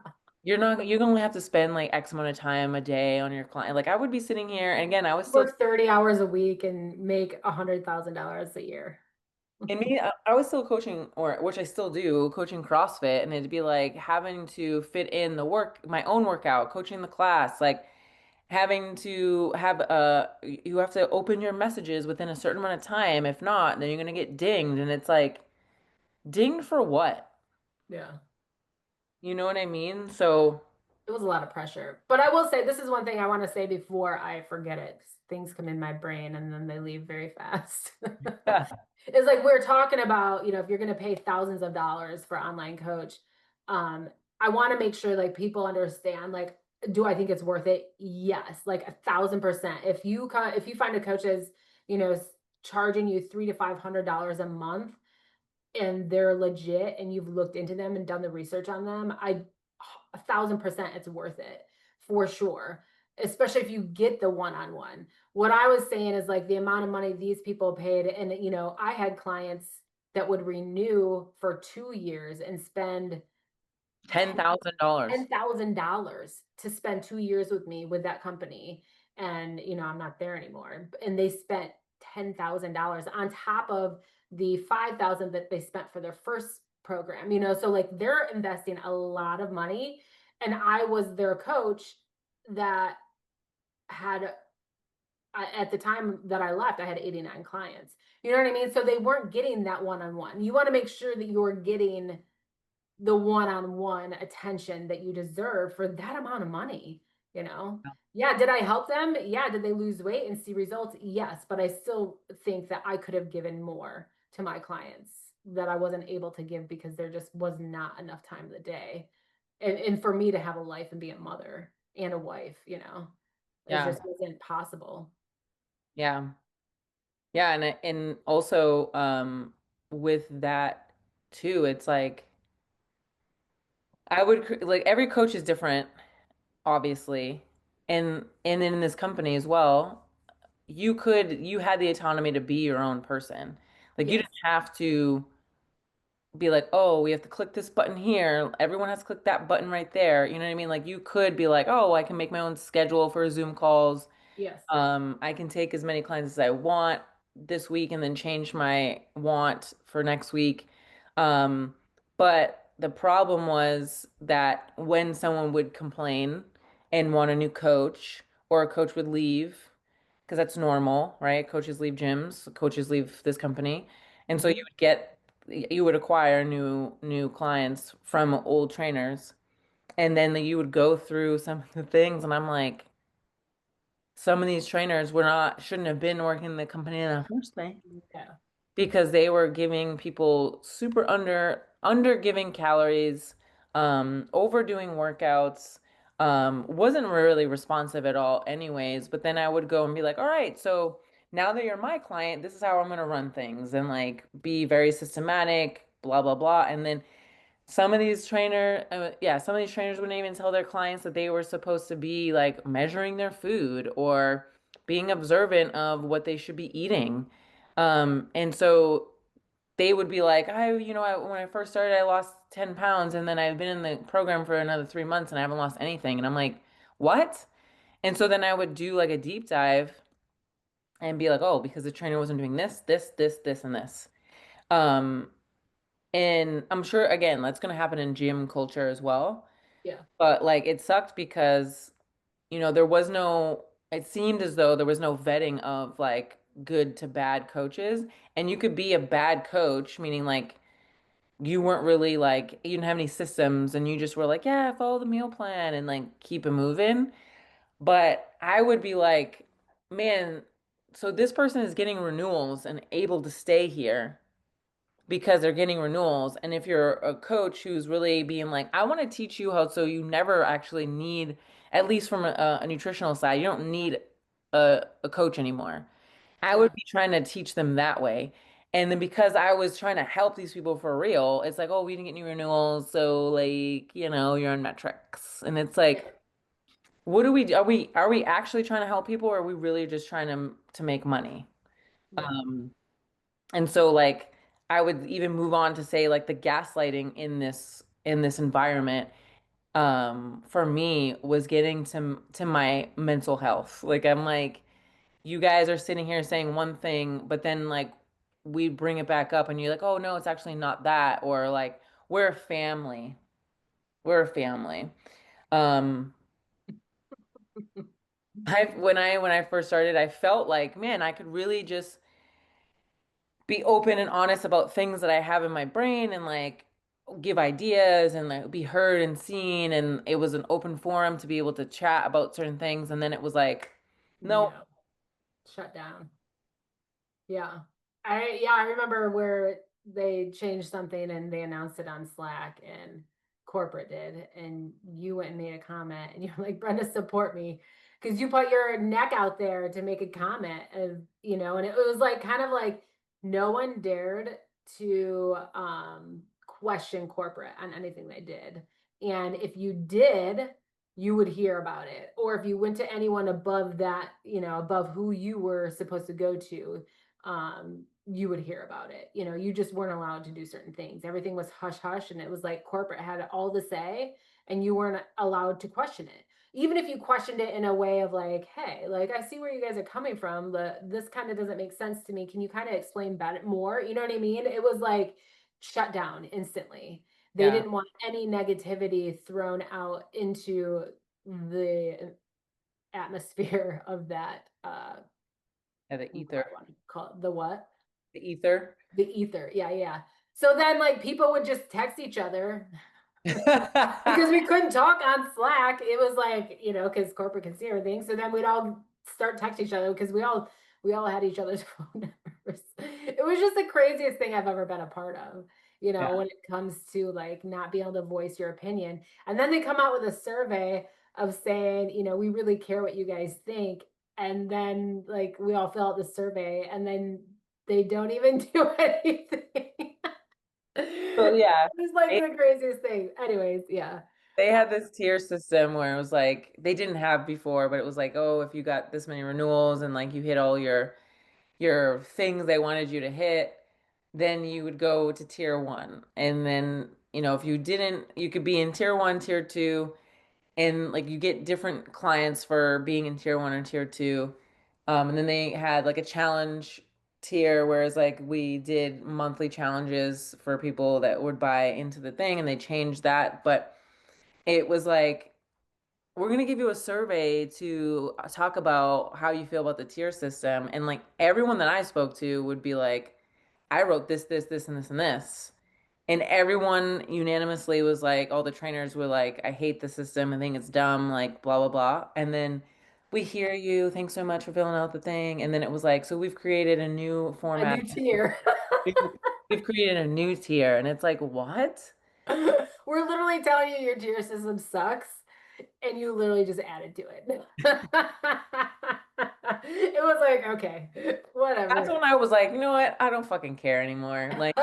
You're gonna have to spend like X amount of time a day on your client. Like I would be sitting here, and again, I was still Work 30 hours a week and make $100,000 a year. in me, I was still coaching, or which I still do, coaching CrossFit, and it'd be like having to fit in my own workout, coaching the class, like. having to have you have to open your messages within a certain amount of time. If not, then you're gonna get dinged. And it's like, dinged for what? Yeah. You know what I mean? So It was a lot of pressure. But I will say this is one thing I want to say before I forget it. 'Cause things come in my brain and then they leave very fast. yeah, It's like we're talking about, if you're going to pay thousands of dollars for online coach, um, I want to make sure like people understand like, do I think it's worth it? Yes, like 1,000%. If you find a coach is, you know, charging you $300 to $500 a month, and they're legit and you've looked into them and done the research on them, 1,000% it's worth it for sure. Especially if you get the one-on-one. What I was saying is like the amount of money these people paid, and I had clients that would renew for 2 years and spend $10,000. $10,000 to spend 2 years with me with that company. And, I'm not there anymore. And they spent $10,000 on top of the 5,000 that they spent for their first program, so like they're investing a lot of money. And I was their coach that had, at the time that I left, I had 89 clients. You know what I mean? So they weren't getting that one on one. You want to make sure that you're getting the one-on-one attention that you deserve for that amount of money, you know? Yeah, did I help them? Yeah, did they lose weight and see results? Yes, but I still think that I could have given more to my clients that I wasn't able to give because there just was not enough time in the day. And for me to have a life and be a mother and a wife, it Yeah. just wasn't possible. Yeah. Yeah, and also with that too, it's like like every coach is different, obviously. And in this company as well, you had the autonomy to be your own person. Like you Yes, didn't have to be like, oh, we have to click this button here. Everyone has to click that button right there. You know what I mean? Like you could be like, oh, I can make my own schedule for Zoom calls. yes, I can take as many clients as I want this week and then change my want for next week. Um, but the problem was that when someone would complain and want a new coach, or a coach would leave, because that's normal, right? Coaches leave gyms, coaches leave this company. And so hmm you would acquire new clients from old trainers. And then you would go through some of the things, and I'm like, some of these trainers shouldn't have been working in the company in the first place yeah, because they were giving people super under giving calories, overdoing workouts, wasn't really responsive at all anyways. But then I would go and be like, all right, so now that you're my client, this is how I'm gonna run things and like be very systematic, blah blah blah. And then some of these trainers wouldn't even tell their clients that they were supposed to be like measuring their food or being observant of what they should be eating. And so they would be like, when I first started, I lost 10 pounds, and then I've been in the program for another 3 months and I haven't lost anything. And I'm like, what? And so then I would do like a deep dive and be like, oh, because the trainer wasn't doing this, and this. Um, and I'm sure, again, that's going to happen in gym culture as well. yeah, But like it sucked because, there was it seemed as though there was no vetting of like good to bad coaches. And you could be a bad coach, meaning like you weren't really like, you didn't have any systems and you just were like, yeah, follow the meal plan and like keep it moving. But I would be like, man, so this person is getting renewals and able to stay here because they're getting renewals. And if you're a coach who's really being like, I want to teach you how so you never actually need, at least from a nutritional side, you don't need a coach anymore. I would yeah, be trying to teach them that way. And then because I was trying to help these people for real, it's like, oh, we didn't get any renewals. So like, you're on metrics. And it's yeah, like, what do we do? Are we actually trying to help people or are we really just trying to make money? yeah. Um, and so like I would even move on to say like the gaslighting in this environment for me was getting to my mental health. Like I'm like you guys are sitting here saying one thing, but then like we bring it back up and you're like, "Oh no, it's actually not that," or like we're a family. We're a family. Um When I first started, I felt like, man, I could really just be open and honest about things that I have in my brain and like give ideas and like be heard and seen. And it was an open forum to be able to chat about certain things. And then it was like, no, No, shut down. Yeah. I remember where they changed something and they announced it on Slack and corporate did, and you went and made a comment and you're like, Brenda, support me. Because you put your neck out there to make a comment of, and it was like kind of like no one dared to question corporate on anything they did. And if you did, you would hear about it. Or if you went to anyone above that, above who you were supposed to go to, you would hear about it. You just weren't allowed to do certain things. Everything was hush hush, and it was like corporate had all to say, and you weren't allowed to question it. Even if you questioned it in a way of like, hey, like I see where you guys are coming from, but this kind of doesn't make sense to me. Can you kind of explain about it more? You know what I mean? It was like shut down instantly. They yeah, didn't want any negativity thrown out into the atmosphere of that yeah, the what do ether, I want to call it? The what? the ether. The ether. Yeah, yeah. So then like people would just text each other because we couldn't talk on Slack. It was like, because corporate can see everything. So then we'd all start texting each other because we all had each other's phone numbers. It was just the craziest thing I've ever been a part of, Yeah. when it comes to like not being able to voice your opinion. And then they come out with a survey of saying, we really care what you guys think. And then like we all fill out the survey and then they don't even do anything. So It yeah, was like they, the craziest thing. Anyways, yeah. they Uh, had this tier system where it was like they didn't have before, but it was like, oh, if you got this many renewals and like you hit all your things they wanted you to hit, then you would go to tier one. And then, if you didn't, you could be in tier one, tier two, and like you get different clients for being in tier one or tier two. And then they had like a challenge tier, whereas like we did monthly challenges for people that would buy into the thing, and they changed that. But it was like, we're going to give you a survey to talk about how you feel about the tier system. And like everyone that I spoke to would be like, I wrote this, this, this, and this, and this. And everyone unanimously was like, all the trainers were like, I hate the system. I think it's dumb, like blah, blah, blah. And then we hear you. Thanks so much for filling out the thing. And then it was like, so we've created a new a format. new tier. We've created a new tier. And it's like, what? We're literally telling you your tier system sucks, and you literally just added to it. It was like, okay, That's whatever. when I was like, you know what? I don't fucking care anymore. Like,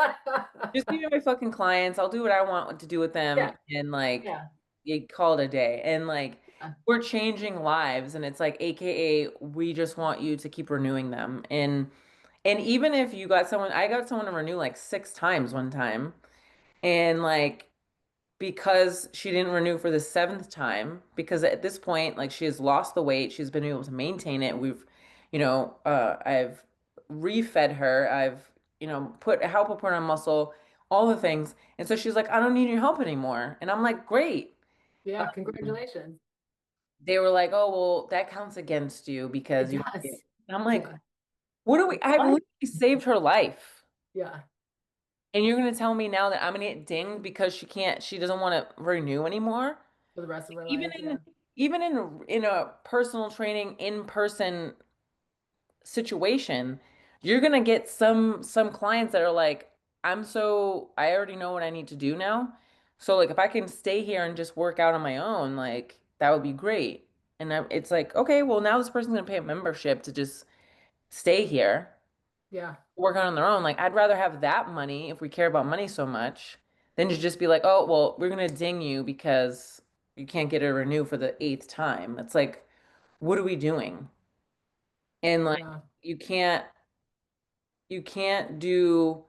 just give me my fucking clients. I'll do what I want to do with them Yeah, and like yeah, you call it a day. And like yeah, we're changing lives and it's like AKA we just want you to keep renewing them. And even if you got someone I got someone to renew like 6 times one time and like because she didn't renew for the seventh time because at this point like she has lost the weight, she's been able to maintain it. We've I've refed her, I've put help her put on muscle, all the things. And so she's like, I don't need your help anymore. And I'm like, great. yeah. Congratulations. They were like, oh well, that counts against you It because you does. and I'm like, Yeah. what do we I've What? literally saved her life. Yeah. And you're gonna tell me now that I'm gonna get dinged because she doesn't want to renew anymore? For the rest of her even life. Yeah. in even in a personal training in person situation, you're gonna get some clients that are like, I already know what I need to do now. So like if I can stay here and just work out on my own, like that would be great. And it's like, okay, well now this person's gonna pay a membership to just stay here, Yeah. work on their own. Like I'd rather have that money if we care about money so much than to just be like, oh, well, we're gonna ding you because you can't get a renew for the eighth time. It's like, what are we doing? And like Yeah. you can't you can't do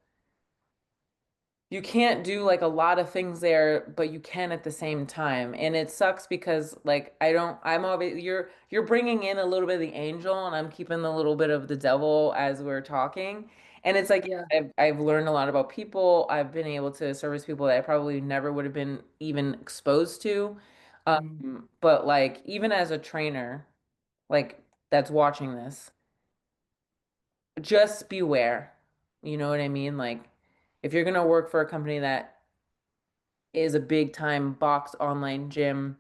you can't do like a lot of things there, but you can at the same time. And it sucks because like I'm always you're bringing in a little bit of the angel and I'm keeping a little bit of the devil as we're talking. And it's like Yeah. I've learned a lot about people. I've been able to service people that I probably never would have been even exposed to. Mhm. But like even as a trainer. like that's watching this, just beware. You know what I mean? Like if you're gonna work for a company that is a big time box online gym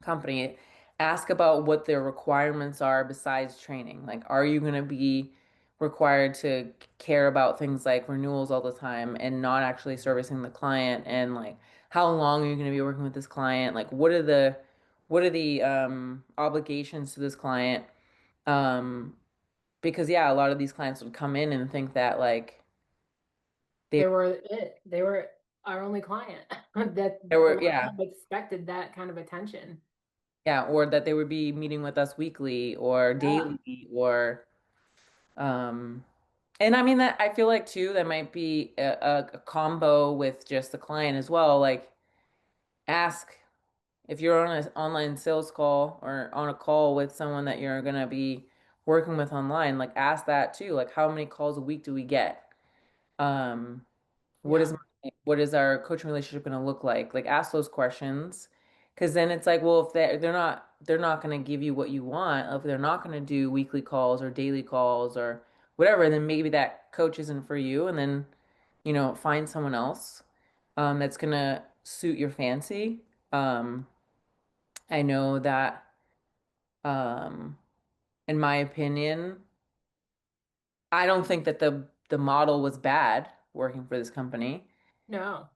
company, ask about what their requirements are besides training. Like, are you going to be required to care about things like renewals all the time and not actually servicing the client? And like, how long are you going to be working with this client? Like, what are the obligations to this client? Um, because yeah, a lot of these clients would come in and think that like they They were our only client. That they a were, lot of yeah, them expected that kind of attention. yeah, or that they would be meeting with us weekly or Yeah. daily or Um, and I mean that I feel like too that might be a combo with just the client as well. Like ask if you're on an online sales call or on a call with someone that you're gonna be working with online, like ask that too. Like how many calls a week do we get? Um, what is Yeah. what is our coaching relationship going to look like? Like ask those questions, because then it's like, well, if they're not going to give you what you want, if they're not going to do weekly calls or daily calls or whatever, then maybe that coach isn't for you, and then find someone else that's going to suit your fancy. Um, I know that um, in my opinion, I don't think that the model was bad working for this company. No.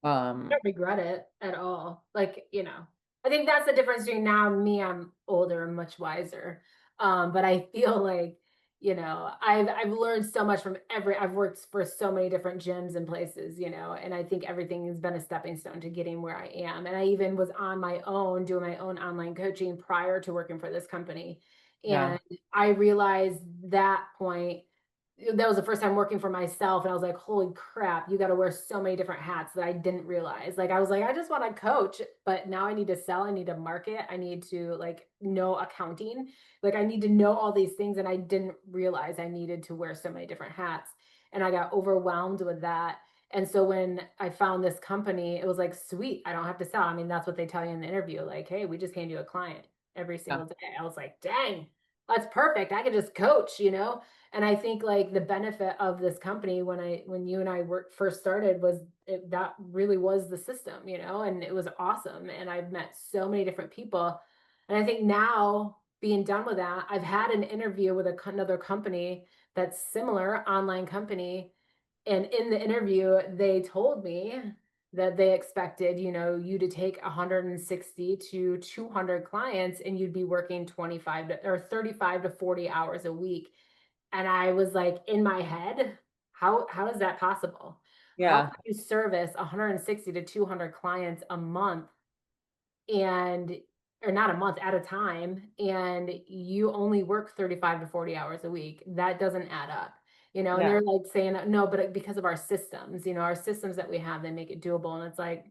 Um, Don't regret it at all. Like, I think that's the difference between now and me. I'm older and much wiser. But I feel like, I've learned so much from I've worked for so many different gyms and places, and I think everything has been a stepping stone to getting where I am. And I even was on my own doing my own online coaching prior to working for this company. yeah. And I realized that point that was the first time working for myself, and I was like, holy crap, you got to wear so many different hats that I didn't realize. Like I was like, I just want to coach, but now I need to sell, I need to market, I need to like know accounting, like I need to know all these things, and I didn't realize I needed to wear so many different hats, and I got overwhelmed with that. And so when I found this company, it was like, sweet, I don't have to sell. I mean, that's what they tell you in the interview, like, hey, we just hand you a client every Yeah. single day. I was like, dang, that's perfect, I could just coach. And I think like the benefit of this company when you and I worked first started was that really was the system, and it was awesome. And I've met so many different people. And I think now being done with that, I've had an interview with another company that's similar online company. And in the interview, they told me that they expected, you to take 160 to 200 clients and you'd be working 25 to, or 35 to 40 hours a week. And I was like in my head, how is that possible? How Yeah. can you service 160 to 200 clients a month and or not a month at a time, and you only work 35 to 40 hours a week? That doesn't add up. And Yeah. they're like saying, no, but because of our systems, our systems that we have, they make it doable. And it's like,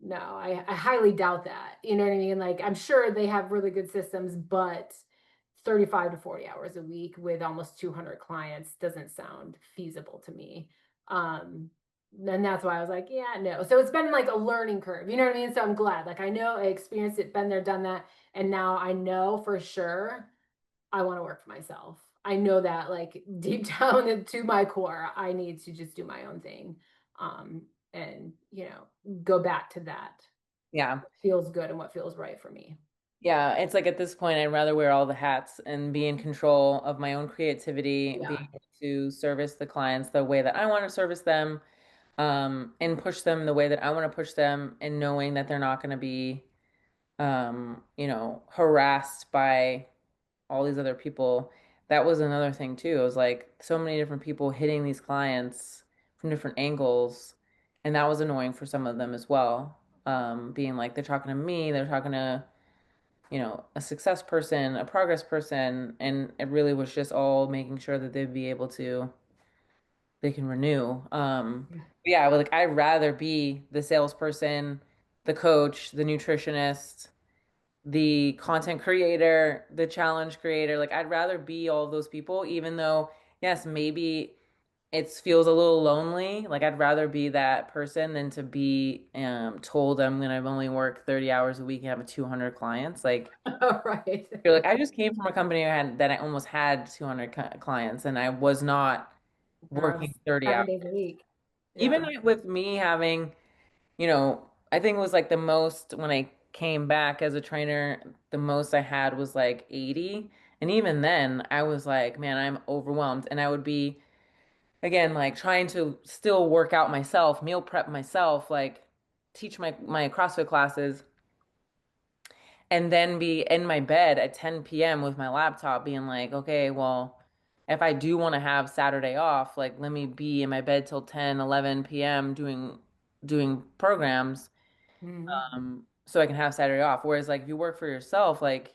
no, I highly doubt that. You know what I mean? Like, I'm sure they have really good systems, but 35 to 40 hours a week with almost 200 clients doesn't sound feasible to me. And that's why I was like, yeah, no. So it's been like a learning curve. You know what I mean? So I'm glad. Like, I know I experienced it, been there, done that. And now I know for sure I want to work for myself. I know that like deep down into my core, I need to just do my own thing. And go back to that. Yeah. What feels good and what feels right for me. Yeah. It's like at this point, I'd rather wear all the hats and be in control of my own creativity, Yeah. be able to service the clients the way that I want to service them, and push them the way that I want to push them, and knowing that they're not going to be, harassed by all these other people. That was another thing too. It was like so many different people hitting these clients from different angles, and that was annoying for some of them as well. Being like they're talking to me, they're talking to, a success person, a progress person, and it really was just all making sure that they'd be able to they can renew. Yeah, like I'd rather be the salesperson, the coach, the nutritionist, the content creator, the challenge creator. Like I'd rather be all those people, even though, yes, maybe it feels a little lonely. Like I'd rather be that person than to be told I'm gonna only work 30 hours a week and have 200 clients. Like All right. you're like, I just came from a company that I almost had 200 clients and I was not Hours, working 30 hours. 7 days a week. Even Yeah. with me having, I think it was like the most when I came back as a trainer, the most I had was like 80. And even then, I was like, man, I'm overwhelmed. And I would be, again, like trying to still work out myself, meal prep myself, like teach my CrossFit classes, and then be in my bed at 10 p.m. with my laptop being like, okay, well, if I do want to have Saturday off, like let me be in my bed till 10, 11 p.m. doing programs Mhm. so I can have Saturday off. Whereas like if you work for yourself, like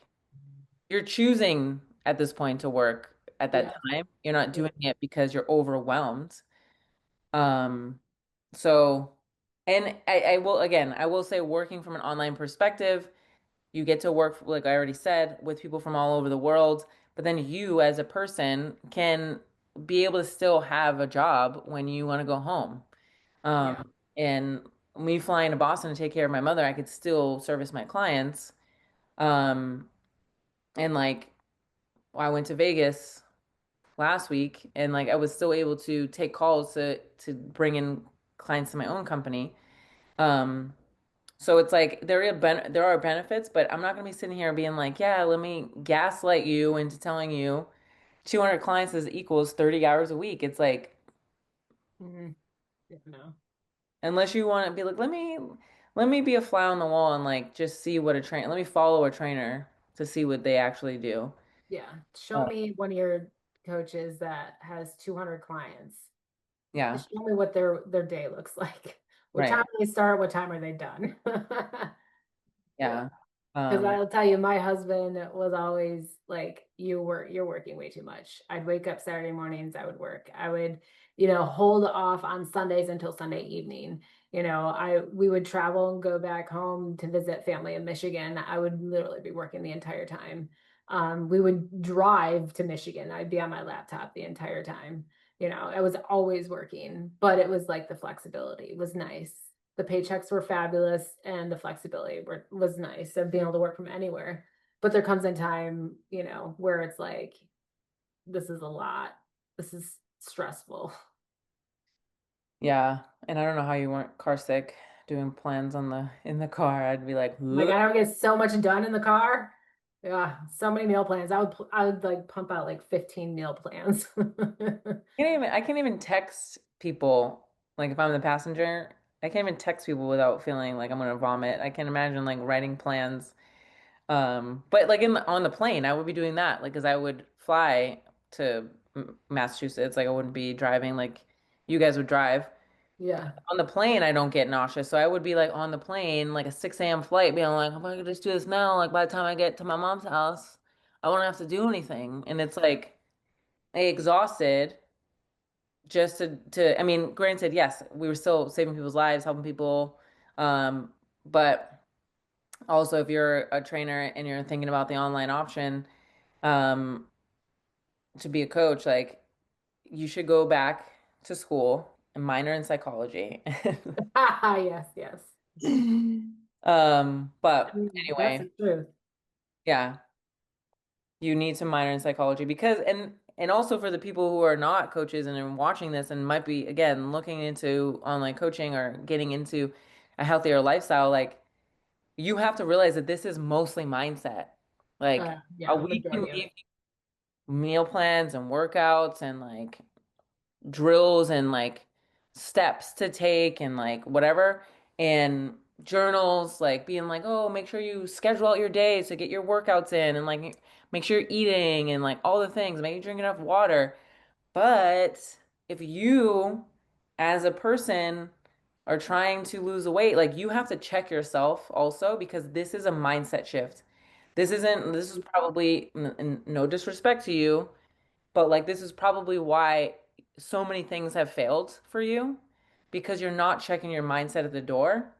you're choosing at this point to work at that Yeah. time. You're not Yeah. doing it because you're overwhelmed. Um, so, and I will, again, I will say working from an online perspective, you get to work, like I already said, with people from all over the world, but then you as a person can be able to still have a job when you want to go home. Yeah. And me flying to Boston to take care of my mother, I could still service my clients. Um, and like I went to Vegas last week and like I was still able to take calls to bring in clients to my own company. Um, so it's like there are benefits, but I'm not gonna be sitting here being like, yeah, let me gaslight you into telling you 200 clients is equals 30 hours a week. It's like Mhm. Yeah, no. unless you want to be like, let me be a fly on the wall and like just see what a train. Let me follow a trainer to see what they actually do. Yeah. Show Uh, me one of your coaches that has 200 clients. yeah, Show me what their day looks like. What time right. do they start? What time are they done? Yeah. Yeah. Because Um, I'll tell you, my husband was always like, you're working way too much. I'd wake up Saturday mornings, I would work. I would, hold off on Sundays until Sunday evening. We would travel and go back home to visit family in Michigan. I would literally be working the entire time. We would drive to Michigan. I'd be on my laptop the entire time. I was always working, but it was like the flexibility was nice. The paychecks were fabulous and the flexibility was nice of being able to work from anywhere. But there comes a time, where it's like, this is a lot. This is stressful. yeah. And I don't know how you weren't car sick doing plans on the in the car. I'd be like, My "Ugh." God, I would get so much done in the car. Yeah, so many meal plans. I would like pump out like 15 meal plans. I can't even text people like if I'm the passenger. I can't even text people without feeling like I'm gonna vomit. I can't imagine like writing plans. But like on the plane, I would be doing that, like, because I would fly to Massachusetts, like I wouldn't be driving like you guys would drive. Yeah. On the plane, I don't get nauseous, so I would be like on the plane, like a 6 a.m. flight, being like, "I'm gonna just do this now." Like by the time I get to my mom's house, I won't have to do anything, and it's like I exhausted just to. I mean, granted, yes, we were still saving people's lives, helping people, but also if you're a trainer and you're thinking about the online option um, to be a coach, like you should go back to school and minor in psychology. Yes, yes. I But mean, that's anyway, the truth. yeah, you need to minor in psychology because and also for the people who are not coaches and are watching this and might be again looking into online coaching or getting into a healthier lifestyle, like you have to realize that this is mostly mindset. Like Yeah, we can majority of give it. meal plans and workouts and like drills and like steps to take and like whatever and journals like being like oh make sure you schedule out your days to get your workouts in and like make sure you're eating and like all the things make you drink enough water but if you as a person are trying to lose the weight like you have to check yourself also because this is a mindset shift this is probably no disrespect to you but like this is probably why so many things have failed for you because you're not checking your mindset at the door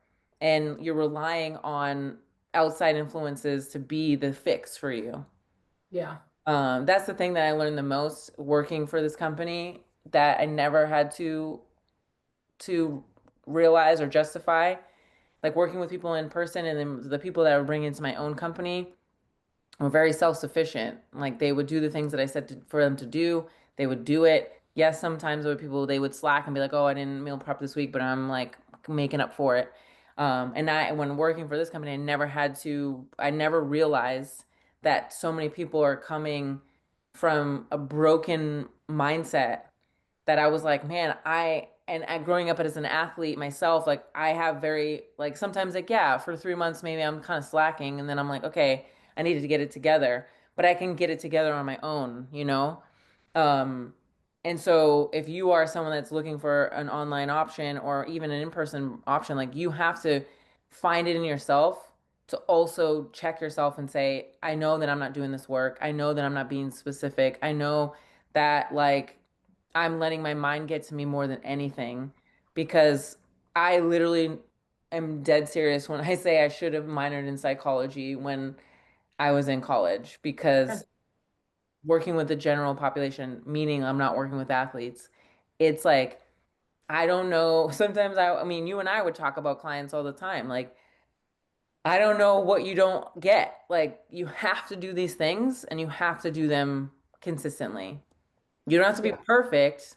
and you're relying on outside influences to be the fix for you. Yeah. That's the thing that I learned the most working for this company. that I never had to realize or justify. Like working with people in person, and then the people that I would bring into my own company were very self-sufficient. Like they would do the things that I said for them to do. They would do it. Yes, sometimes there were people they would slack and be like, "Oh, I didn't meal prep this week," but I'm like making up for it. And when working for this company, I never realized that so many people are coming from a broken mindset that I was like, man, growing up as an athlete myself, like I have very like sometimes like yeah, for 3 months maybe I'm kind of slacking, and then I'm like, okay, I needed to get it together, but I can get it together on my own, you know? Um, and so if you are someone that's looking for an online option or even an in-person option, like you have to find it in yourself to also check yourself and say, I know that I'm not doing this work. I know that I'm not being specific. I know that like I'm letting my mind get to me more than anything because I literally am dead serious when I say I should have minored in psychology when I was in college because working with the general population, meaning I'm not working with athletes, it's like I don't know. Sometimes I mean, you and I would talk about clients all the time. Like, I don't know what you don't get. Like, you have to do these things and you have to do them consistently. You don't have to be Yeah. perfect,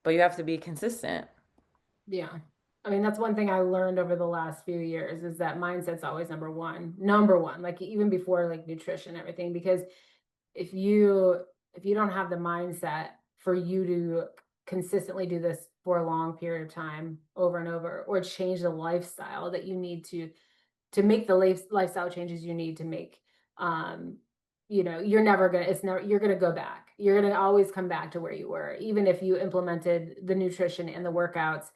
but you have to be consistent. Yeah. I mean, that's one thing I learned over the last few years is that mindset's always number one. Number one, like even before like nutrition and everything, because if you don't have the mindset for you to consistently do this for a long period of time over and over, or change the lifestyle that you need to make the lifestyle changes you need to make, um you're never gonna it's never you're gonna go back, you're gonna always come back to where you were, even if you implemented the nutrition and the workouts,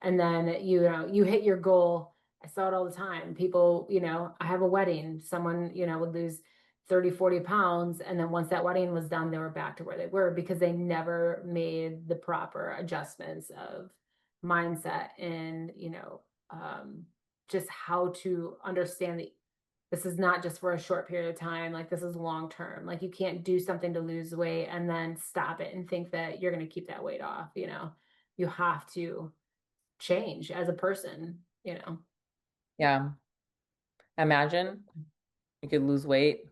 and then you hit your goal. I saw it all the time. People, I have a wedding, someone would lose 30-40 pounds, and then once that wedding was done, they were back to where they were because they never made the proper adjustments of mindset and just how to understand that this is not just for a short period of time. Like this is long term. Like you can't do something to lose weight and then stop it and think that you're going to keep that weight off. You have to change as a person. Yeah. Imagine you could lose weight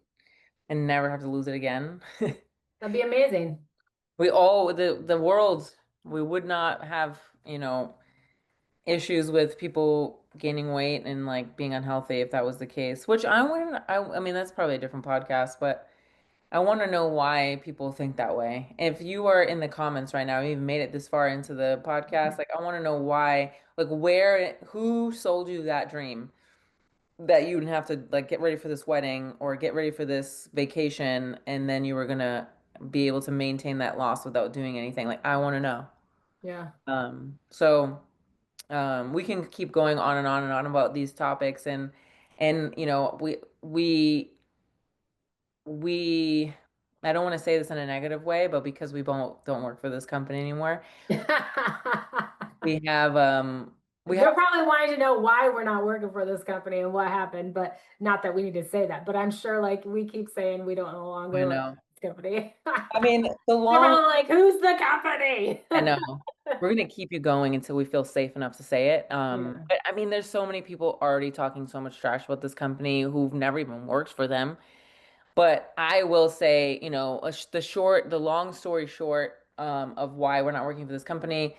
and never have to lose it again. That'd be amazing. The world, we would not have, issues with people gaining weight and like being unhealthy if that was the case, which I mean, that's probably a different podcast, but I want to know why people think that way. If you are in the comments right now, you even made it this far into the podcast, like I want to know why, like who sold you that dream that you wouldn't have to like get ready for this wedding or get ready for this vacation and then you were gonna be able to maintain that loss without doing anything. Like I want to know. Yeah. So we can keep going on and on and on about these topics and we I don't want to say this in a negative way, but because we both don't work for this company anymore, we have we have They're probably wanting to know why we're not working for this company and what happened, but not that we need to say that. But I'm sure like we keep saying we don't no I longer work know. for this company. I mean, the They're long probably like, who's the company? I know. We're gonna keep you going until we feel safe enough to say it. Yeah. But I mean, there's so many people already talking so much trash about this company who've never even worked for them. But I will say, the long story short, of why we're not working for this company,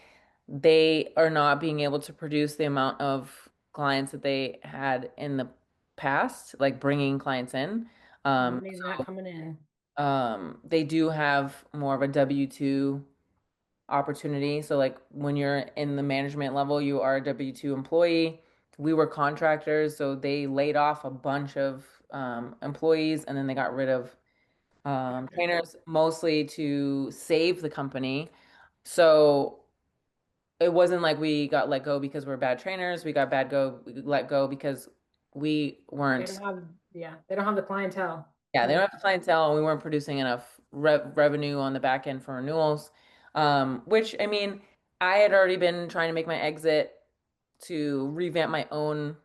they are not being able to produce the amount of clients that they had in the past, like bringing clients in. Um, Money's not coming in. they do have more of a W-2 opportunity. So like when you're in the management level, you are a W-2 employee. We were contractors, so they laid off a bunch of employees and then they got rid of trainers mostly to save the company. So it wasn't like we got let go because we're bad trainers. We let go because we They weren't, don't have, yeah, they don't have the clientele. yeah, they Yeah. don't have the clientele and we weren't producing enough revenue on the back end for renewals. Which I mean, I had already been trying to make my exit to revamp my own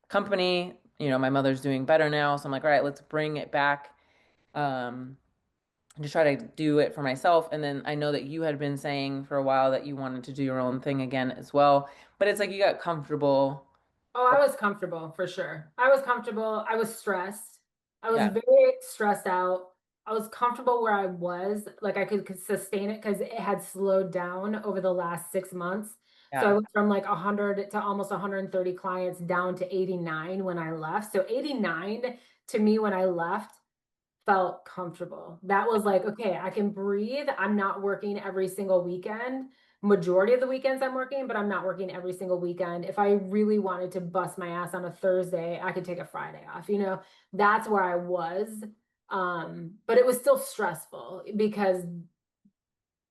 company. My mother's doing better now, so I'm like, all right, let's bring it back. Um, to try to do it for myself. And then I know that you had been saying for a while that you wanted to do your own thing again as well. But it's like you got comfortable. Oh, I was comfortable for sure. I was comfortable. I was stressed. I was Yeah. very stressed out. I was comfortable where I was. Like I could sustain it because it had slowed down over the last 6 months. So I Yeah. went from like 100 to almost 130 clients down to 89 when I left. So 89 to me when I left felt comfortable. That was like, okay, I can breathe. I'm not working every single weekend. Majority of the weekends I'm working, but I'm not working every single weekend. If I really wanted to bust my ass on a Thursday, I could take a Friday off. That's where I was. But it was still stressful because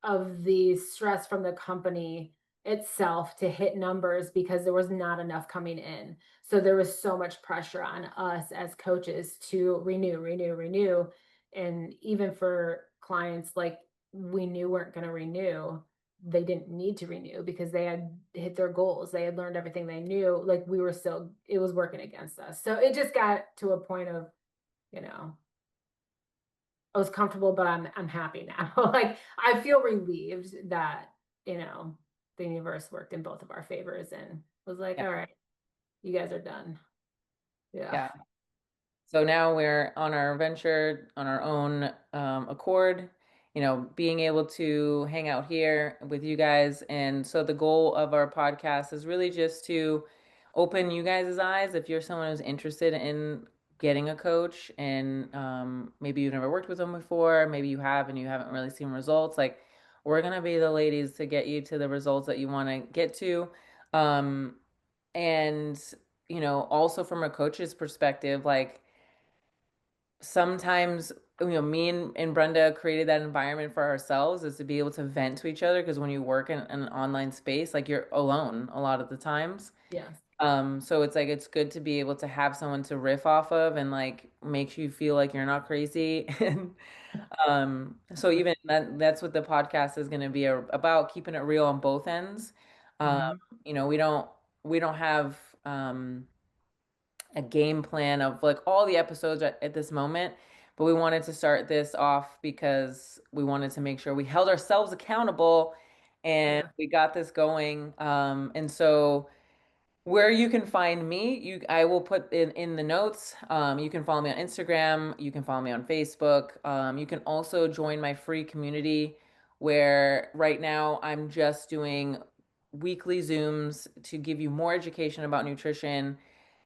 of the stress from the company itself to hit numbers because there was not enough coming in. So there was so much pressure on us as coaches to renew, renew, renew. And even for clients like we knew weren't going to renew, they didn't need to renew because they had hit their goals. They had learned everything they knew. Like we were still, it was working against us. So it just got to a point of, you know, I was comfortable, but I'm happy now. Like I feel relieved that, you know, the universe worked in both of our favors and was like, Yeah. all right, you guys are done. Yeah. Yeah. So now we're on our venture on our own accord, being able to hang out here with you guys. And so the goal of our podcast is really just to open you guys' eyes if you're someone who's interested in getting a coach and maybe you've never worked with them before, maybe you have and you haven't really seen results. Like, we're going to be the ladies to get you to the results that you want to get to. Um, and, also from a coach's perspective, like, sometimes me and Brenda created that environment for ourselves is to be able to vent to each other because when you work in an online space, like you're alone a lot of the times. Yes. So it's like it's good to be able to have someone to riff off of and like makes you feel like you're not crazy. And so even that's what the podcast is going to be about, keeping it real on both ends. Um, Mhm. we don't have a game plan of like all the episodes at this moment, but we wanted to start this off because we wanted to make sure we held ourselves accountable and Yeah. we got this going. And so where you can find me, I will put in the notes. You can follow me on Instagram, you can follow me on Facebook. You can also join my free community where right now I'm just doing weekly Zooms to give you more education about nutrition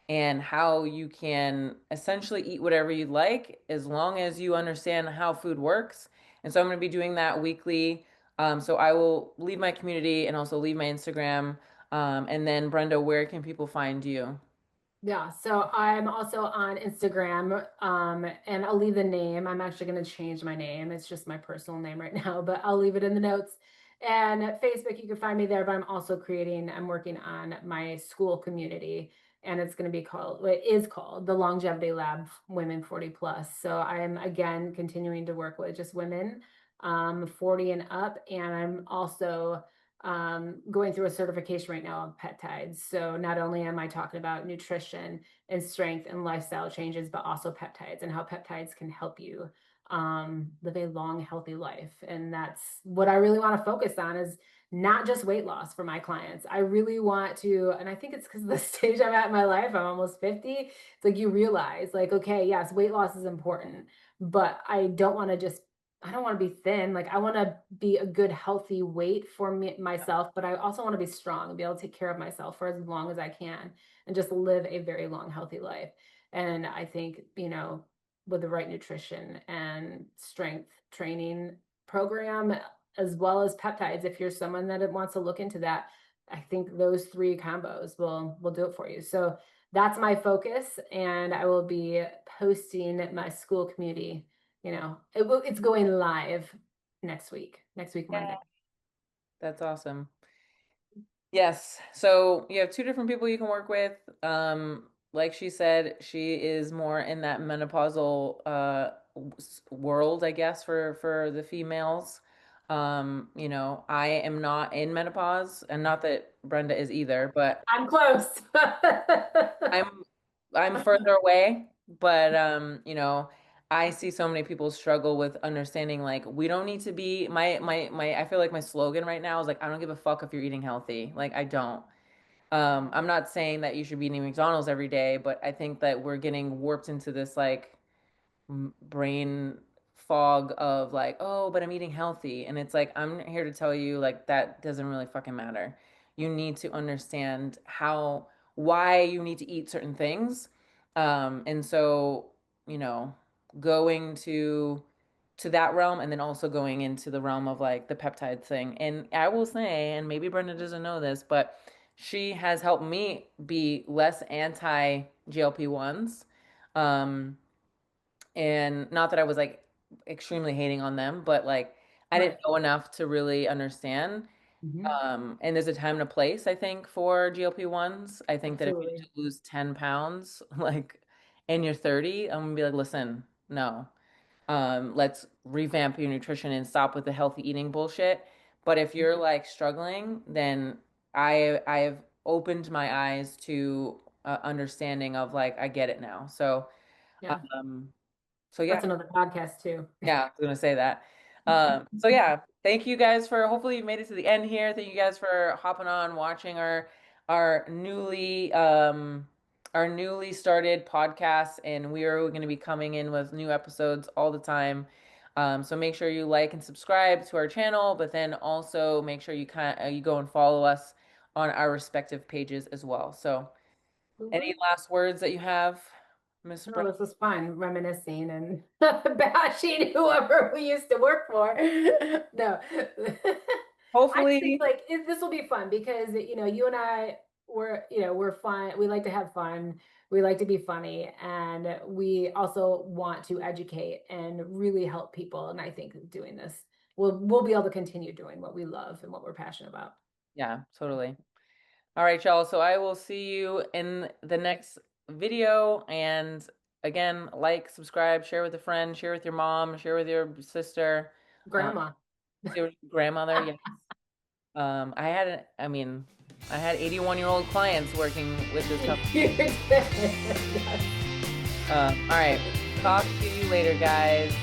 and how you can essentially eat whatever you like as long as you understand how food works. And so I'm going to be doing that weekly. So I will leave my community and also leave my Instagram. And then, Brenda, where can people find you? Yeah, so I'm also on Instagram, and I'll leave the name. I'm actually going to change my name. It's just my personal name right now, but I'll leave it in the notes. And at Facebook, you can find me there, but I'm working on my school community, and it's going to be called, well, it is called the Longevity Lab Women 40 Plus. So I am again continuing to work with just women, 40 and up, and I'm also going through a certification right now on peptides. So not only am I talking about nutrition and strength and lifestyle changes, but also peptides and how peptides can help you live a long, healthy life. And that's what I really want to focus on is not just weight loss for my clients. I really want to, and I think it's because of the stage I'm at in my life, I'm almost 50. It's like you realize, like, okay, yes, weight loss is important, but I don't want to be thin. Like I want to be a good, healthy weight for me, myself, but I also want to be strong and be able to take care of myself for as long as I can and just live a very long, healthy life. And I think, with the right nutrition and strength training program, as well as peptides, if you're someone that wants to look into that, I think those three combos will do it for you. So that's my focus, and I will be posting my school community. It's going live next week, Yeah. Monday. That's awesome. Yes. So you have two different people you can work with. Like she said, she is more in that menopausal world, I guess, for the females. I am not in menopause, and not that Brenda is either, but I'm close. I'm I'm further away. But I see so many people struggle with understanding like we don't need to be my I feel like my slogan right now is like I don't give a fuck if you're eating healthy. Like I don't. I'm not saying that you should be eating McDonald's every day, but I think that we're getting warped into this like brain fog of like, oh, but I'm eating healthy. And it's like, I'm here to tell you, like, that doesn't really fucking matter. You need to understand why you need to eat certain things. And so, you know, going to that realm and then also going into the realm of like the peptide thing. And I will say, and maybe Brenda doesn't know this, but she has helped me be less anti GLP-1s. Um, and not that I was like extremely hating on them, but like I didn't Right. know enough to really understand. Hmm. And there's a time and a place, I think, for GLP-1s. I think that if you need Absolutely. to lose 10 pounds, like, and you're 30, I'm gonna be like, listen, no. Let's revamp your nutrition and stop with the healthy eating bullshit. But if you're like struggling, then I've opened my eyes to understanding of like I get it now. Yeah. Um, so yeah, That's another podcast too. yeah, I was gonna say that. So yeah, thank you guys for hopefully you made it to the end here. Thank you guys for hopping on, watching our newly our newly started podcast, and we are going to be coming in with new episodes all the time. So make sure you like and subscribe to our channel, but then also make sure you go and follow us on our respective pages as well. So any Woo-woo. last words that you have, Miss No, Brent? this was fun reminiscing and bashing whoever we used to work for. No, I just think Hopefully, like this will be fun because you and I we're fun. We like to have fun. We like to be funny, and we also want to educate and really help people. And I think doing this, we'll be able to continue doing what we love and what we're passionate about. yeah, totally. All right, y'all. So I will see you in the next video. And again, like, subscribe, share with a friend, share with your mom, share with your sister, Grandma. share with your grandmother. Yes. I mean, I had 81-year-old clients working with this company. Yes. All right. Talk to you later, guys.